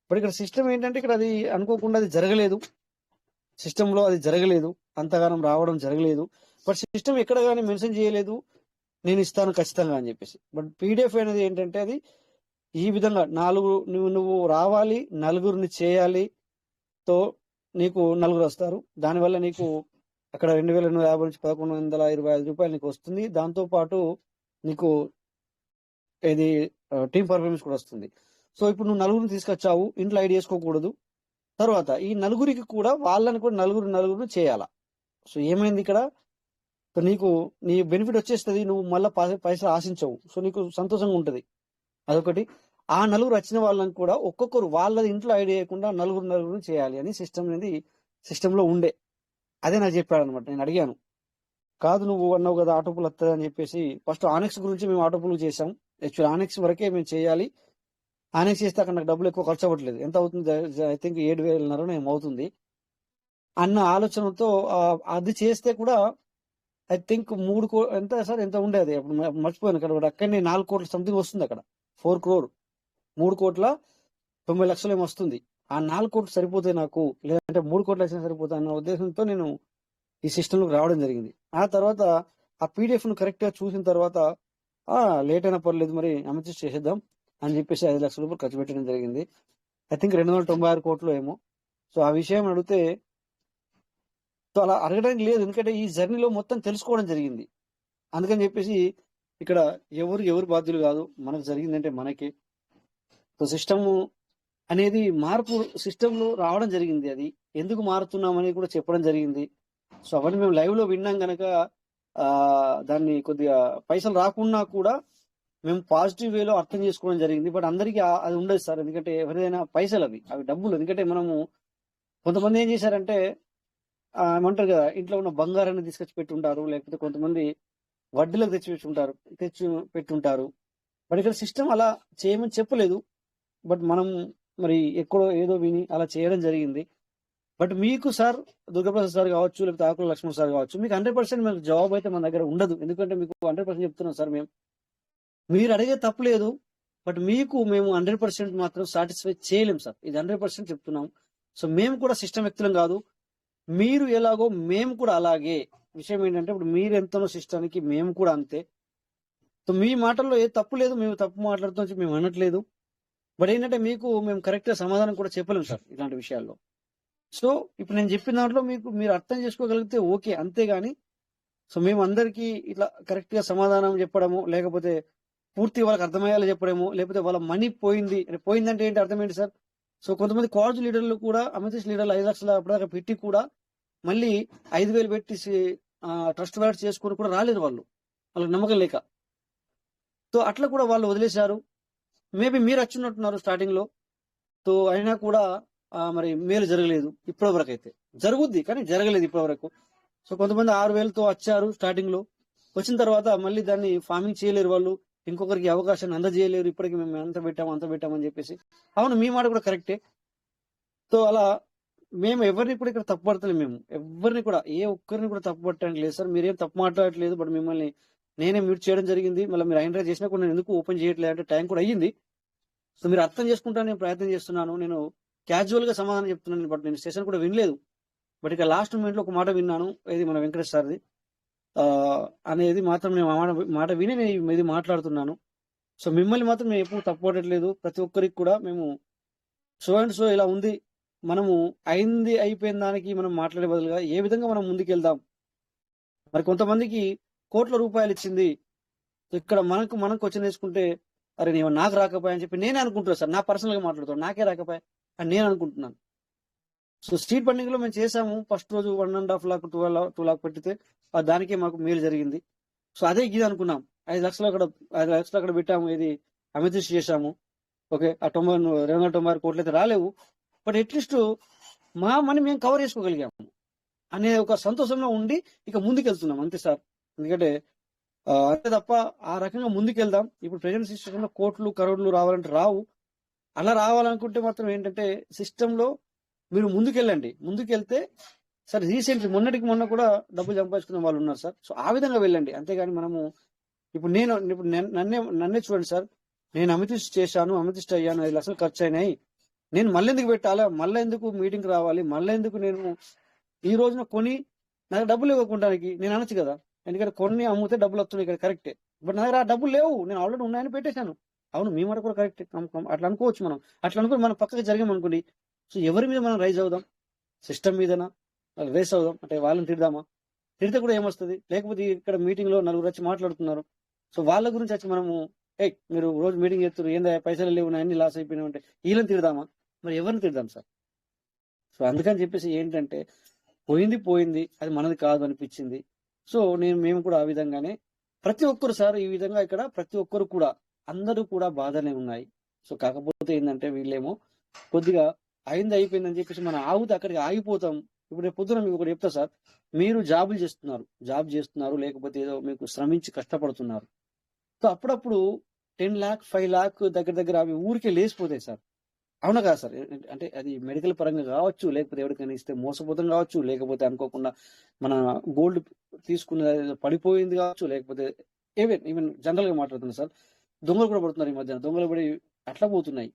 బట్ ఇక్కడ సిస్టమ్ ఏంటంటే ఇక్కడ అది అనుకోకుండా అది జరగలేదు, సిస్టంలో అది జరగలేదు, అంతగానం రావడం జరగలేదు. బట్ సిస్టమ్ ఎక్కడ కానీ మెన్షన్ చేయలేదు నేను ఇస్తాను ఖచ్చితంగా అని చెప్పేసి. బట్ పీడిఎఫ్ అనేది ఏంటంటే అది ఈ విధంగా 4 నువ్వు రావాలి, 4 చేయాలి, తో నీకు 4 వస్తారు. దానివల్ల నీకు అక్కడ 2,850 నుంచి 1,125 రూపాయలు నీకు వస్తుంది. దాంతో పాటు నీకు ఇది టీమ్ పర్ఫార్మెన్స్ కూడా వస్తుంది. సో ఇప్పుడు నువ్వు 4 తీసుకొచ్చావు, ఇంట్లో ఐడి చేసుకోకూడదు. తర్వాత ఈ 4 కూడా వాళ్ళని కూడా 4 చేయాలా. సో ఏమైంది ఇక్కడ, నీకు నీ బెనిఫిట్ వచ్చేస్తుంది, నువ్వు మళ్ళీ పైసలు ఆశించవు. సో నీకు సంతోషంగా ఉంటది, అదొకటి. ఆ 4 వచ్చిన వాళ్ళని కూడా ఒక్కొక్కరు వాళ్ళది ఇంట్లో ఐడి చేయకుండా 4 చేయాలి అని సిస్టమ్ అనేది సిస్టంలో ఉండే. అదే నాకు చెప్పాడు అనమాట. నేను అడిగాను, కాదు నువ్వు అన్నావు కదా ఆటోపుల్ వస్తుంది అని చెప్పేసి. ఫస్ట్ ఆనెక్స్ గురించి మేము ఆటోపుల్ చేసాం. యాక్చువల్ ఆనెక్స్ వరకే మేము చేయాలి. ఆనెక్స్ చేస్తే అక్కడ నాకు డబ్బులు ఎక్కువ ఖర్చు అవ్వట్లేదు. ఎంత అవుతుంది, ఐ థింక్ 7,000 ఏమవుతుంది అన్న ఆలోచనతో అది చేస్తే కూడా ఐ థింక్ 3 కోట్లు ఎంత సార్ ఎంత ఉండేది అప్పుడు మర్చిపోయాను. అక్కడనే 4 కోట్ల సంథింగ్ వస్తుంది, అక్కడ 4 crore 3,90,00,000 ఏమో వస్తుంది. ఆ 4 కోట్లు సరిపోతాయి నాకు, లేదంటే 3 కోట్లు వచ్చినా సరిపోతాయి అన్న ఉద్దేశంతో నేను ఈ సిస్టంలోకి రావడం జరిగింది. ఆ తర్వాత ఆ పీడిఎఫ్ ను కరెక్ట్ గా చూసిన తర్వాత లేట్ అయినా పర్లేదు మరి అమెథిస్ట్ చేసేద్దాం అని చెప్పేసి 5 లక్షల రూపాయలు ఖర్చు పెట్టడం జరిగింది. ఐ థింక్ 296 కోట్లు ఏమో. సో ఆ విషయం అడిగితే సో అలా అడగడానికి లేదు, ఎందుకంటే ఈ జర్నీలో మొత్తం తెలుసుకోవడం జరిగింది. అందుకని చెప్పేసి ఇక్కడ ఎవరు బాధ్యులు కాదు, మనకు జరిగిందంటే మనకి. సో సిస్టమ్ అనేది మార్పు సిస్టంలో రావడం జరిగింది. అది ఎందుకు మారుతున్నామని కూడా చెప్పడం జరిగింది. సో అవన్నీ మేము లైవ్ లో విన్నాం గనక దాన్ని కొద్దిగా పైసలు రాకున్నా కూడా మేము పాజిటివ్ వేలో అర్థం చేసుకోవడం జరిగింది. బట్ అందరికీ అది ఉండదు సార్, ఎందుకంటే ఎవరిదైనా పైసలు అవి డబ్బులు. ఎందుకంటే మనము కొంతమంది ఏం చేశారంటే ఏమంటారు కదా, ఇంట్లో ఉన్న బంగారాన్ని తీసుకొచ్చి పెట్టుంటారు, లేకపోతే కొంతమంది వడ్డీలకు తెచ్చి పెట్టుంటారు. బట్ ఇక్కడ సిస్టమ్ అలా చేయమని చెప్పలేదు. బట్ మనం మరి ఎక్కడో ఏదో విని అలా చేయడం జరిగింది. బట్ మీకు సార్ దుర్గాప్రసాద్ సార్ కావచ్చు, లేకపోతే ఆకుల లక్ష్మణ్ సార్ కావచ్చు, మీకు 100% మీకు జవాబు అయితే మన దగ్గర ఉండదు. ఎందుకంటే మీకు 100% చెప్తున్నాం సార్, మీరు అడిగే తప్పులేదు. బట్ మీకు మేము 100% మాత్రం సాటిస్ఫై చేయలేం సార్, ఇది 100% చెప్తున్నాం. సో మేము కూడా సిస్టమ్ వ్యక్తులం కాదు, మీరు ఎలాగో మేము కూడా అలాగే. విషయం ఏంటంటే ఇప్పుడు మీరు ఎంతనో సిస్టానికి మేము కూడా అంతే. సో మీ మాటల్లో ఏ తప్పు లేదు, మేము తప్పు మాట్లాడుతూ మేము అనట్లేదు. బట్ ఏంటంటే మీకు మేము కరెక్ట్ గా సమాధానం కూడా చెప్పలేం సార్ ఇలాంటి విషయాల్లో. సో ఇప్పుడు నేను చెప్పిన దాంట్లో మీరు అర్థం చేసుకోగలిగితే ఓకే, అంతేగాని సో మేము అందరికీ ఇట్లా కరెక్ట్ గా సమాధానం చెప్పడము, లేకపోతే పూర్తి వాళ్ళకి అర్థమయ్యేలా చెప్పడము, లేకపోతే వాళ్ళ మనీ పోయిందంటే ఏంటి అర్థం ఏంటి సార్? సో కొంతమంది కాలేజ్ లీడర్లు కూడా అమెథిస్ట్ లీడర్లు 5 లక్షల అప్పటిదాకా పెట్టి కూడా మళ్ళీ 5,000 పెట్టి ట్రస్ట్ వ్యాలెట్ చేసుకుని కూడా రాలేరు వాళ్ళకి నమ్మకం లేక. సో అట్లా కూడా వాళ్ళు వదిలేశారు. మేబీ మీరు వచ్చినట్టున్నారు స్టార్టింగ్ లో, సో అయినా కూడా మరి మేలు జరగలేదు ఇప్పటి వరకు. అయితే జరుగుద్ది కానీ జరగలేదు ఇప్పటి వరకు. సో కొంతమంది 6,000తో వచ్చారు స్టార్టింగ్ లో, వచ్చిన తర్వాత మళ్ళీ దాన్ని ఫార్మింగ్ చేయలేరు వాళ్ళు, ఇంకొకరికి అవకాశాన్ని అందజేయలేరు. ఇప్పటికి మేము అంత పెట్టామని చెప్పేసి. అవును, మీ మాట కూడా కరెక్టే. సో అలా మేము ఎవరిని కూడా ఇక్కడ తప్పు పడతలేదు, మేము ఎవరిని కూడా ఏ ఒక్కరిని కూడా తప్పు పట్టడానికి లేదు సార్. మీరేం తప్పు మాట్లాడట్లేదు. బట్ మిమ్మల్ని నేనే మ్యూట్ చేయడం జరిగింది. మళ్ళీ మీరు ఐండ్రా చేసినా కూడా నేను ఎందుకు ఓపెన్ చేయట్లేదు అంటే టైం కూడా అయ్యింది. సో మీరు అర్థం చేసుకుంటాను, నేను ప్రయత్నం చేస్తున్నాను. నేను క్యాజువల్ గా సమాధానం చెప్తున్నాను. బట్ నేను సెషన్ కూడా వినలేదు. బట్ ఇక లాస్ట్ మూమెంట్ లో ఒక మాట విన్నాను, ఇది మన వెంకటేష్ సార్ది అనేది మాత్రం నేను మాట విని నేను ఇది మాట్లాడుతున్నాను. సో మిమ్మల్ని మాత్రం మేము ఎప్పుడు తప్పుపడట్లేదు. ప్రతి ఒక్కరికి కూడా మేము సో అండ్ సో ఇలా ఉంది, మనము అయిపోయిన దానికి మనం మాట్లాడే బదులుగా ఏ విధంగా మనం ముందుకెళ్దాం. మరి కొంతమందికి కోట్ల రూపాయలు ఇచ్చింది, ఇక్కడ మనకు క్వశ్చన్ వేసుకుంటే అరే నేను నాకు రాకపోయా అని చెప్పి నేనే అనుకుంటున్నాను సార్. నా పర్సనల్ గా మాట్లాడుతాను, నాకే రాకపోయా అని నేను అనుకుంటున్నాను. సో స్ట్రీట్ ఫండింగ్ లో మేము చేసాము. ఫస్ట్ రోజు 1.5 లాక్ 2 లాక్ పెట్టితే దానికే మాకు మేలు జరిగింది. సో అదే ఇది అనుకున్నాం. 5 లక్షలు అక్కడ పెట్టాము, ఇది అమెథిస్ట్ చేశాము. ఓకే, ఆ 296 కోట్లు అయితే రాలేవు, బట్ అట్లీస్ట్ మా మనీ మేము కవర్ చేసుకోగలిగాము అనే ఒక సంతోషంలో ఉండి ఇక ముందుకెళ్తున్నాం అంతే సార్. ఎందుకంటే అంతే తప్ప ఆ రకంగా ముందుకెళ్దాం. ఇప్పుడు ప్రెజెంట్ సిస్టమ్ లో కోట్లు కరోడ్లు రావాలంటే రావు. అలా రావాలనుకుంటే మాత్రం ఏంటంటే సిస్టమ్ లో మీరు ముందుకెళ్తే సార్ రీసెంట్లీ మొన్న కూడా డబ్బులు సంపాదించుకున్న వాళ్ళు ఉన్నారు సార్. సో ఆ విధంగా వెళ్ళండి, అంతేగాని మనము ఇప్పుడు నన్నే చూడండి సార్. నేను అమెథిస్ట్ చేశాను, అమెథిస్ట్ అయ్యాను, 5 లక్షలు ఖర్చు అయినాయి, నేను మళ్ళీ ఎందుకు పెట్టాలా, మళ్ళీ ఎందుకు మీటింగ్ రావాలి, మళ్ళీ ఎందుకు నేను ఈ రోజున కొని నాకు డబ్బులు ఇవ్వకుండానికి నేను అనొచ్చు కదా. ఎందుకంటే కొన్ని అమ్మితే డబ్బులు వస్తున్నాయి ఇక్కడ, కరెక్టే. బట్ నా దగ్గర ఆ డబ్బులు లేవు, నేను ఆల్రెడీ ఉన్నాయని పెట్టేశాను. అవును, మీ మాట కూడా కరెక్ట్. అట్లా అనుకోవచ్చు మనం. అట్లా అనుకుని మనం పక్కకి జరిగామనుకోండి, సో ఎవరి మీద మనం రైజ్ అవుదాం? సిస్టమ్ మీదనా రేస్ అవుదాం? అంటే వాళ్ళని తిడదామా? తిడితే కూడా ఏమొస్తుంది? లేకపోతే ఇక్కడ మీటింగ్ లో నలుగురు వచ్చి మాట్లాడుతున్నారు, సో వాళ్ళ గురించి వచ్చి మనము మీరు రోజు మీటింగ్ చేస్తున్నారు, ఏందా పైసలు లేవు, అన్ని లాస్ అయిపోయినాయి అంటే వీళ్ళని తిడదామా? మరి ఎవరిని తిడదాం సార్? సో అందుకని చెప్పేసి ఏంటంటే పోయింది, అది మనది కాదు అనిపించింది. సో మేము కూడా ఆ విధంగానే ప్రతి ఒక్కరు సార్ ఈ విధంగా ఇక్కడ ప్రతి ఒక్కరు కూడా అందరూ కూడా బాధనే ఉన్నాయి. సో కాకపోతే ఏంటంటే వీళ్ళేమో కొద్దిగా అయిపోయిందని చెప్పేసి మనం ఆగితే అక్కడికి ఆగిపోతాం. ఇప్పుడు పొద్దున మీకు ఒకటి చెప్తా సార్, మీరు జాబ్ చేస్తున్నారు, లేకపోతే ఏదో మీకు శ్రమించి కష్టపడుతున్నారు. సో అప్పుడప్పుడు 10 లాక్ 5 లాక్ దగ్గర అవి ఊరికే లేచిపోతాయి సార్. అవునా కదా సార్? అంటే అది మెడికల్ పరంగా కావచ్చు, లేకపోతే ఎవరికైనా ఇస్తే మోసపోతాం కావచ్చు, లేకపోతే అనుకోకుండా మన గోల్డ్ తీసుకున్న పడిపోయింది కావచ్చు, లేకపోతే ఈవెన్ జనరల్ గా మాట్లాడుతున్నారు సార్, దొంగలు కూడా పడుతున్నారు ఈ మధ్యన, దొంగలు పడి అట్లా పోతున్నాయి.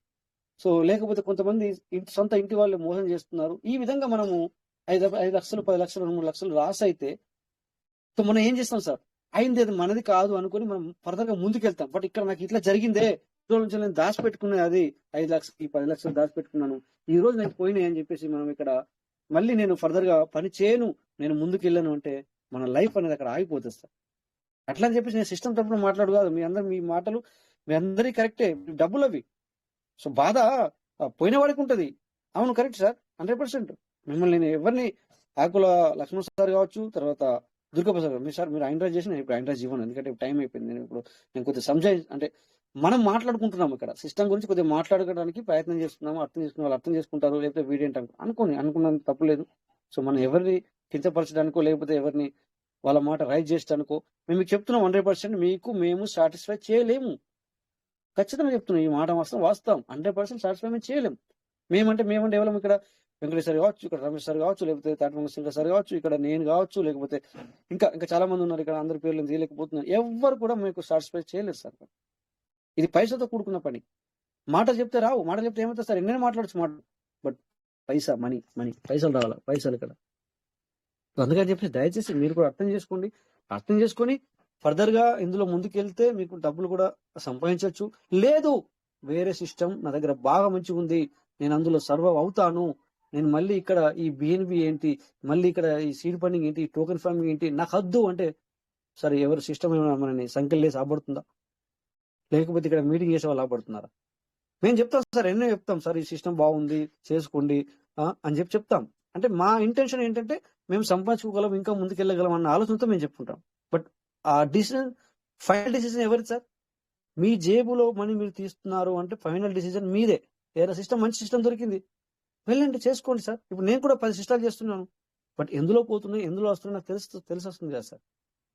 సో లేకపోతే కొంతమంది సొంత ఇంటి వాళ్ళు మోసం చేస్తున్నారు. ఈ విధంగా మనము 5 లక్షలు 10 లక్షలు 3 లక్షలు రాస్ అయితే సో మనం ఏం చేస్తాం సార్? అయింది అది మనది కాదు అనుకుని మనం ఫర్దర్ గా ముందుకెళ్తాం. బట్ ఇక్కడ నాకు ఇట్లా జరిగిందే, ఈ రోజు నుంచి నేను దాచిపెట్టుకున్నది అది 5 లక్షలు 10 లక్షలు దాచిపెట్టుకున్నాను, ఈ రోజు నాకు పోయినాయి అని చెప్పేసి మనం ఇక్కడ మళ్ళీ నేను ఫర్దర్ గా పని చేయను, నేను ముందుకు వెళ్ళాను అంటే మన లైఫ్ అనేది అక్కడ ఆగిపోతుంది సార్. అట్లా అని చెప్పేసి నేను సిస్టమ్ తరపున మాట్లాడు కాదు, మీ మాటలు మీ అందరికీ కరెక్టే, డబ్బులు అవి. సో బాధ పోయిన వాడికి ఉంటది. అవును కరెక్ట్ సార్, 100%. మిమ్మల్ని నేను ఎవరిని ఆకుల లక్ష్మణ్ సార్ కావచ్చు, తర్వాత దుర్గాప్రసాద్ గారు, సార్ మీరు ఐండ్రాజ్ చేసి నేను ఇప్పుడు ఐండ్రాజ్ ఇవ్వను, ఎందుకంటే టైం అయిపోయింది. నేను కొద్దిగా అంటే మనం మాట్లాడుకుంటున్నాం ఇక్కడ సిస్టమ్ గురించి, కొద్దిగా మాట్లాడుకోవడానికి ప్రయత్నం చేస్తున్నాము, అర్థం చేసుకున్న వాళ్ళు అర్థం చేసుకుంటారు, లేకపోతే వీడియో అనుకున్నంత తప్పులేదు. సో మనం ఎవరిని కించపరచడానికో లేకపోతే ఎవరిని వాళ్ళ మాట రైజ్ చేసడానికో మేము మీకు చెప్తున్నాం 100% మీకు మేము సాటిస్ఫై చేయలేము. ఖచ్చితంగా చెప్తున్నాం, ఈ మాట వాస్తవం 100% సాటిస్ఫై మేము చేయలేము. మేమంటే ఎవరు ఇక్కడ వెంకటేశ్వర కావచ్చు, ఇక్కడ రమేష్ సార్ కావచ్చు, లేకపోతే తాటమంగ సింగర్ సార్ కావచ్చు, ఇక్కడ నేను కావచ్చు, లేకపోతే ఇంకా చాలా మంది ఉన్నారు ఇక్కడ, అందరి పేర్లు తీయలేకపోతున్నారు. ఎవరు కూడా మీకు సాటిస్ఫై చేయలేరు సార్. ఇది పైసతో కూడుకున్న పని. మాట చెప్తే రావు, మాట చెప్తే ఏమవుతుంది సార్, ఎన్నైనా మాట్లాడచ్చు మాట, బట్ పైసా మనీ పైసలు రావాలా, పైసలు ఇక్కడ. అందుకని చెప్పేసి దయచేసి మీరు కూడా అర్థం చేసుకొని ఫర్దర్ గా ఇందులో ముందుకెళ్తే మీకు డబ్బులు కూడా సంపాదించవచ్చు. లేదు వేరే సిస్టమ్ నా దగ్గర బాగా మంచిగా ఉంది, నేను అందులో సర్వ్ అవుతాను, నేను మళ్ళీ ఇక్కడ ఈ బిఎన్బి ఏంటి, మళ్ళీ ఇక్కడ ఈ సీడ్ ఫండింగ్ ఏంటి, టోకెన్ ఫార్మింగ్ ఏంటి నాకు వద్దు అంటే సరే ఎవరు సిస్టమ్ ఏమైనా మనని సంఖ్యలు వేసి ఆపడుతుందా, లేకపోతే ఇక్కడ మీటింగ్ చేసే వాళ్ళు ఆపడుతున్నారా? మేము చెప్తాం సార్, ఎన్నో చెప్తాం సార్, ఈ సిస్టమ్ బాగుంది చేసుకోండి అని చెప్తాం. అంటే మా ఇంటెన్షన్ ఏంటంటే మేము సంపాదించుకోగలం, ఇంకా ముందుకెళ్ళగలం అన్న ఆలోచనతో మేము చెప్పుకుంటాం. బట్ ఆ ఫైనల్ డిసిజన్ ఎవరిది సార్? మీ జేబులో మనీ మీరు తీస్తున్నారు అంటే ఫైనల్ డిసిజన్ మీదే. ఏదైనా సిస్టమ్ మంచి సిస్టమ్ దొరికింది వెళ్ళండి చేసుకోండి సార్. ఇప్పుడు నేను కూడా 10 సిస్టాలు చేస్తున్నాను, బట్ ఎందులో పోతున్నాయి ఎందులో వస్తున్నాయి నాకు తెలిసి వస్తుంది కదా సార్.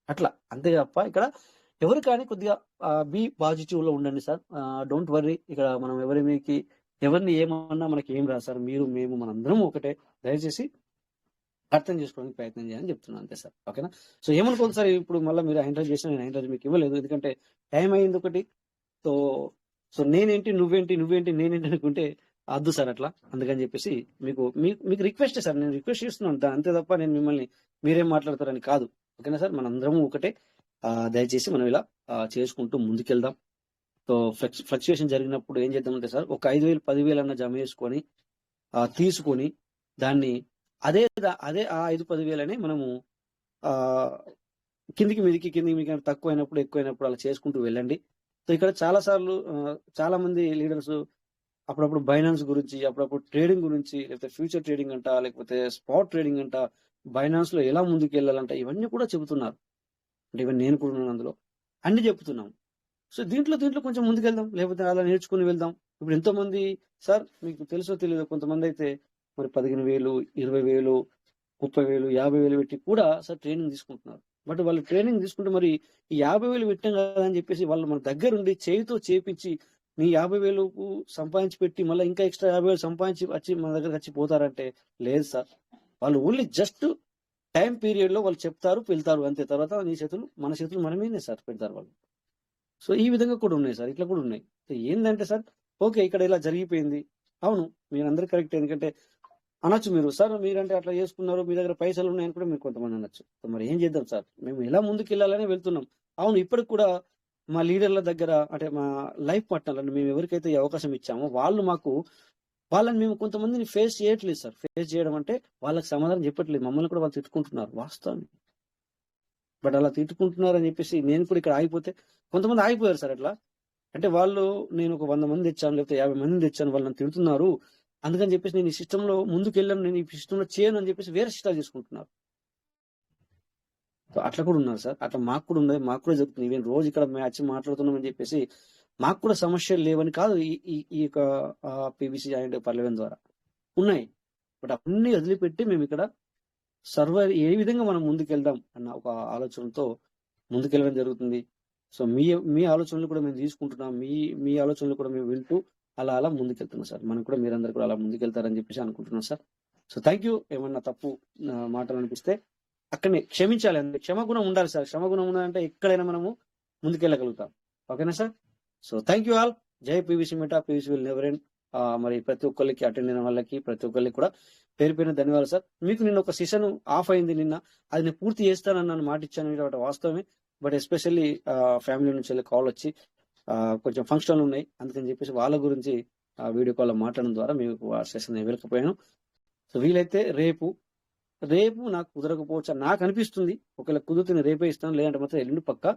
అట్లా అంతే తప్ప ఇక్కడ ఎవరు కానీ కొద్దిగా బీ పాజిటివ్ లో ఉండండి సార్. డోంట్ వర్రీ, ఇక్కడ మనం ఎవరిని ఏమన్నా మనకి ఏం రాదు సార్. మీరు మేము మనందరం ఒకటే, దయచేసి అర్థం చేసుకోవడానికి ప్రయత్నం చేయాలని చెప్తున్నాను అంతే సార్. ఓకేనా? సో ఏమనుకోండి సార్, ఇప్పుడు మళ్ళీ మీరు ఐండ్రాజ్ చేసిన నేను ఐండ్రాజ్ మీకు ఇవ్వలేదు, ఎందుకంటే టైం అయింది ఒకటి. సో నేనేంటి నువ్వేంటి నేనేంటి అనుకుంటే అద్దు సార్ అట్లా. అందుకని చెప్పేసి మీకు రిక్వెస్ట్ సార్, నేను రిక్వెస్ట్ చేస్తున్నాను అంతే తప్ప నేను మిమ్మల్ని మీరేం మాట్లాడతారని కాదు. ఓకేనా సార్? మనందరం ఒకటే. దయచేసి మనం ఇలా చేసుకుంటూ ముందుకెళ్దాం. సో ఫ్లక్చుయేషన్ జరిగినప్పుడు ఏం చేద్దామంటే సార్, ఒక 5,000 10,000 అన్న జమ చేసుకొని తీసుకొని దాన్ని అదే ఆ 5-10,000 అని మనము కిందికి మీదికి తక్కువ అయినప్పుడు ఎక్కువ అయినప్పుడు అలా చేసుకుంటూ వెళ్ళండి. సో ఇక్కడ చాలా మంది లీడర్స్ అప్పుడప్పుడు బైనాన్స్ గురించి, అప్పుడప్పుడు ట్రేడింగ్ గురించి, లేకపోతే ఫ్యూచర్ ట్రేడింగ్ అంట, లేకపోతే స్పాట్ ట్రేడింగ్ అంట, బైనాన్స్ లో ఎలా ముందుకు వెళ్ళాలంట, ఇవన్నీ కూడా చెబుతున్నారు. అంటే ఇవన్నీ నేను కూడా ఉన్నాను అందులో, అన్ని చెప్తున్నాం. సో దీంట్లో కొంచెం ముందుకెళ్దాం, లేకపోతే అలా నేర్చుకుని వెళ్దాం. ఇప్పుడు ఎంతో మంది సార్ మీకు తెలుసో తెలియదు, కొంతమంది అయితే మరి 15,000 20,000 30,000 50,000 పెట్టి కూడా సార్ ట్రైనింగ్ తీసుకుంటున్నారు. బట్ వాళ్ళు ట్రైనింగ్ తీసుకుంటే మరి ఈ 50,000 పెట్టాం కదా అని చెప్పేసి వాళ్ళు మన దగ్గర ఉండి చేయితో చేపించి నీ 50,000 సంపాదించి పెట్టి మళ్ళీ ఇంకా ఎక్స్ట్రా 50,000 సంపాదించి వచ్చి మన దగ్గరకు వచ్చి పోతారంటే లేదు సార్. వాళ్ళు ఓన్లీ జస్ట్ టైం పీరియడ్ లో వాళ్ళు చెప్తారు వెళ్తారు అంతే. తర్వాత మన చేతులు మనమేనే సార్ పెడతారు వాళ్ళు. సో ఈ విధంగా కూడా ఉన్నాయి సార్, ఇట్లా కూడా ఉన్నాయి. సో ఏంటంటే సార్, ఓకే ఇక్కడ ఇలా జరిగిపోయింది, అవును మీరందరూ కరెక్ట్. ఎందుకంటే అనొచ్చు మీరు, సార్ మీరంటే అట్లా చేసుకున్నారు, మీ దగ్గర పైసలు ఉన్నాయని కూడా మీరు కొంతమంది అనొచ్చు. మరి ఏం చేద్దాం సార్, మేము ఎలా ముందుకు వెళ్ళాలని వెళ్తున్నాం. అవును ఇప్పటికి కూడా మా లీడర్ల దగ్గర, అంటే మా లైఫ్ పార్ట్నర్లను మేము ఎవరికైతే ఈ అవకాశం ఇచ్చామో వాళ్ళని మేము కొంతమందిని ఫేస్ చేయట్లేదు సార్. ఫేస్ చేయడం అంటే వాళ్ళకి సమాధానం చెప్పట్లేదు, మమ్మల్ని కూడా వాళ్ళు తిట్టుకుంటున్నారు వాస్తవాన్ని. బట్ అలా తిట్టుకుంటున్నారు అని చెప్పేసి నేను కూడా ఇక్కడ ఆగిపోతే కొంతమంది ఆగిపోయారు సార్. అట్లా అంటే నేను ఒక 100 మంది తెచ్చాను, లేకపోతే 50 మందిని తెచ్చాను, వాళ్ళు నన్ను తిడుతున్నారు, అందుకని చెప్పేసి నేను ఈ సిస్టంలో ముందుకు వెళ్ళాను, నేను ఈ సిస్టంలో చేయను అని చెప్పేసి వేరే సిస్టాలు చేసుకుంటున్నారు. అట్లా కూడా ఉన్నారు సార్. అట్లా మాకు కూడా ఉన్నది, మాకు కూడా జరుగుతుంది. ఈవెన్ రోజు ఇక్కడ మ్యాచ్ మాట్లాడుతున్నామని చెప్పేసి మాకు కూడా సమస్యలు లేవని కాదు, ఈ యొక్క పీవీసీ అండ్ పర్లవెన్ ద్వారా ఉన్నాయి. బట్ అన్ని వదిలిపెట్టి మేము ఇక్కడ సర్వర్ ఏ విధంగా మనం ముందుకెళ్దాం అన్న ఒక ఆలోచనతో ముందుకెళ్ళడం జరుగుతుంది. సో మీ ఆలోచనలు కూడా మేము తీసుకుంటున్నాం, మీ ఆలోచనలు కూడా మేము వింటూ అలా ముందుకెళ్తున్నాం సార్. మనం కూడా మీరందరూ కూడా అలా ముందుకెళ్తారని చెప్పేసి అనుకుంటున్నాం సార్. So thank you. ఏమన్నా తప్పు మాటలు అనిపిస్తే అక్కడనే క్షమించాలి, అంతే. క్షమగుణం ఉండాలి సార్. క్షమగుణం ఉండాలంటే ఎక్కడైనా మనము ముందుకెళ్ళగలుగుతాం. ఓకేనా sir? So thank you all. జై PVC Meta, PVC will never end. మరి ప్రతి ఒక్కరికి అటెండ్ అయిన వాళ్ళకి ప్రతి ఒక్కరికి కూడా పేరు ధన్యవాదాలు సార్. మీకు నిన్న ఒక సెషన్ ఆఫ్ అయింది, నిన్న అది నేను పూర్తి చేస్తానని మాట ఇచ్చాను, వాస్తవమే. బట్ ఎస్పెషల్లీ ఫ్యామిలీ నుంచి వెళ్ళి కాల్ వచ్చి కొంచెం ఫంక్షన్లు ఉన్నాయి, అందుకని చెప్పేసి వాళ్ళ గురించి వీడియో కాల్లో మాట్లాడడం ద్వారా మీకు ఆ సెషన్ వెళ్ళకపోయాను. సో వీలైతే రేపు నాకు కుదరకపోవచ్చు నాకు అనిపిస్తుంది. ఒకవేళ కుదిరితే రేపే ఇస్తాను, లేదంటే మాత్రం ఎల్లుండి పక్కా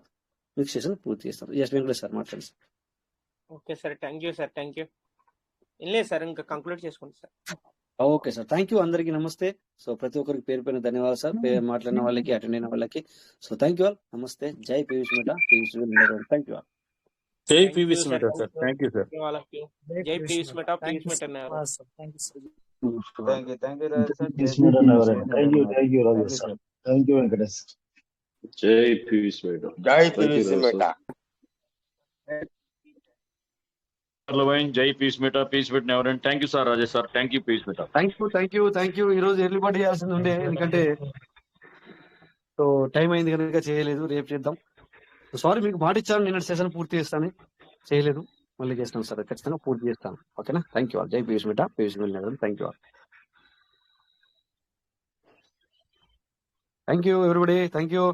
మీకు సెషన్ పూర్తి చేస్తాను. ఎస్ వెంకటేష్ సార్ మాట్లాడండి sir. Okay sir, thank you sir, thank you. ఏం లేదు సార్, ఇంకా కంక్లూడ్ చేసుకోండి sir. Okay sir, thank you. అందరికీ నమస్తే. సో ప్రతి ఒక్కరికి పేరు పైన ధన్యవాదాలు సార్, మాట్లాడిన వాళ్ళకి అటెండ్ అయిన వాళ్ళకి. సో థ్యాంక్ యూ ఆల్, నమస్తే. జై Piyush Meta, Piyush thank you all. జై Piyush Meta sir, thank you sir. జై Piyush Meta, Piyush Meta. Thank you sir. Thank you Raju sir. Thank you Raju sir. Thank you Venkatesh. జై పీయూష్ మెటా. జై పీయూష్ మెటా. జై పీయూష్ మెటా, పీయూష్ మెటా ఎవరైనా. Thank you sir Rajesh sir, thank you Piyush Meta. Thank you. ఈ రోజు early bird చేయాల్సింది ఉండే, ఎందుకంటే సో టైం అయింది కనుక చేయలేదు, రేపు చేద్దాం. సారీ, మీకు మాట ఇచ్చాను నిన్న సెషన్ పూర్తి చేస్తాను, చేయలేదు, మళ్ళీ చేస్తాను సార్, ఖచ్చితంగా పూర్తి చేస్తాను. ఓకేనా? Thank you all. జై Piyush Meta, Piyush Meta. Thank you all. Thank you everybody, thank you.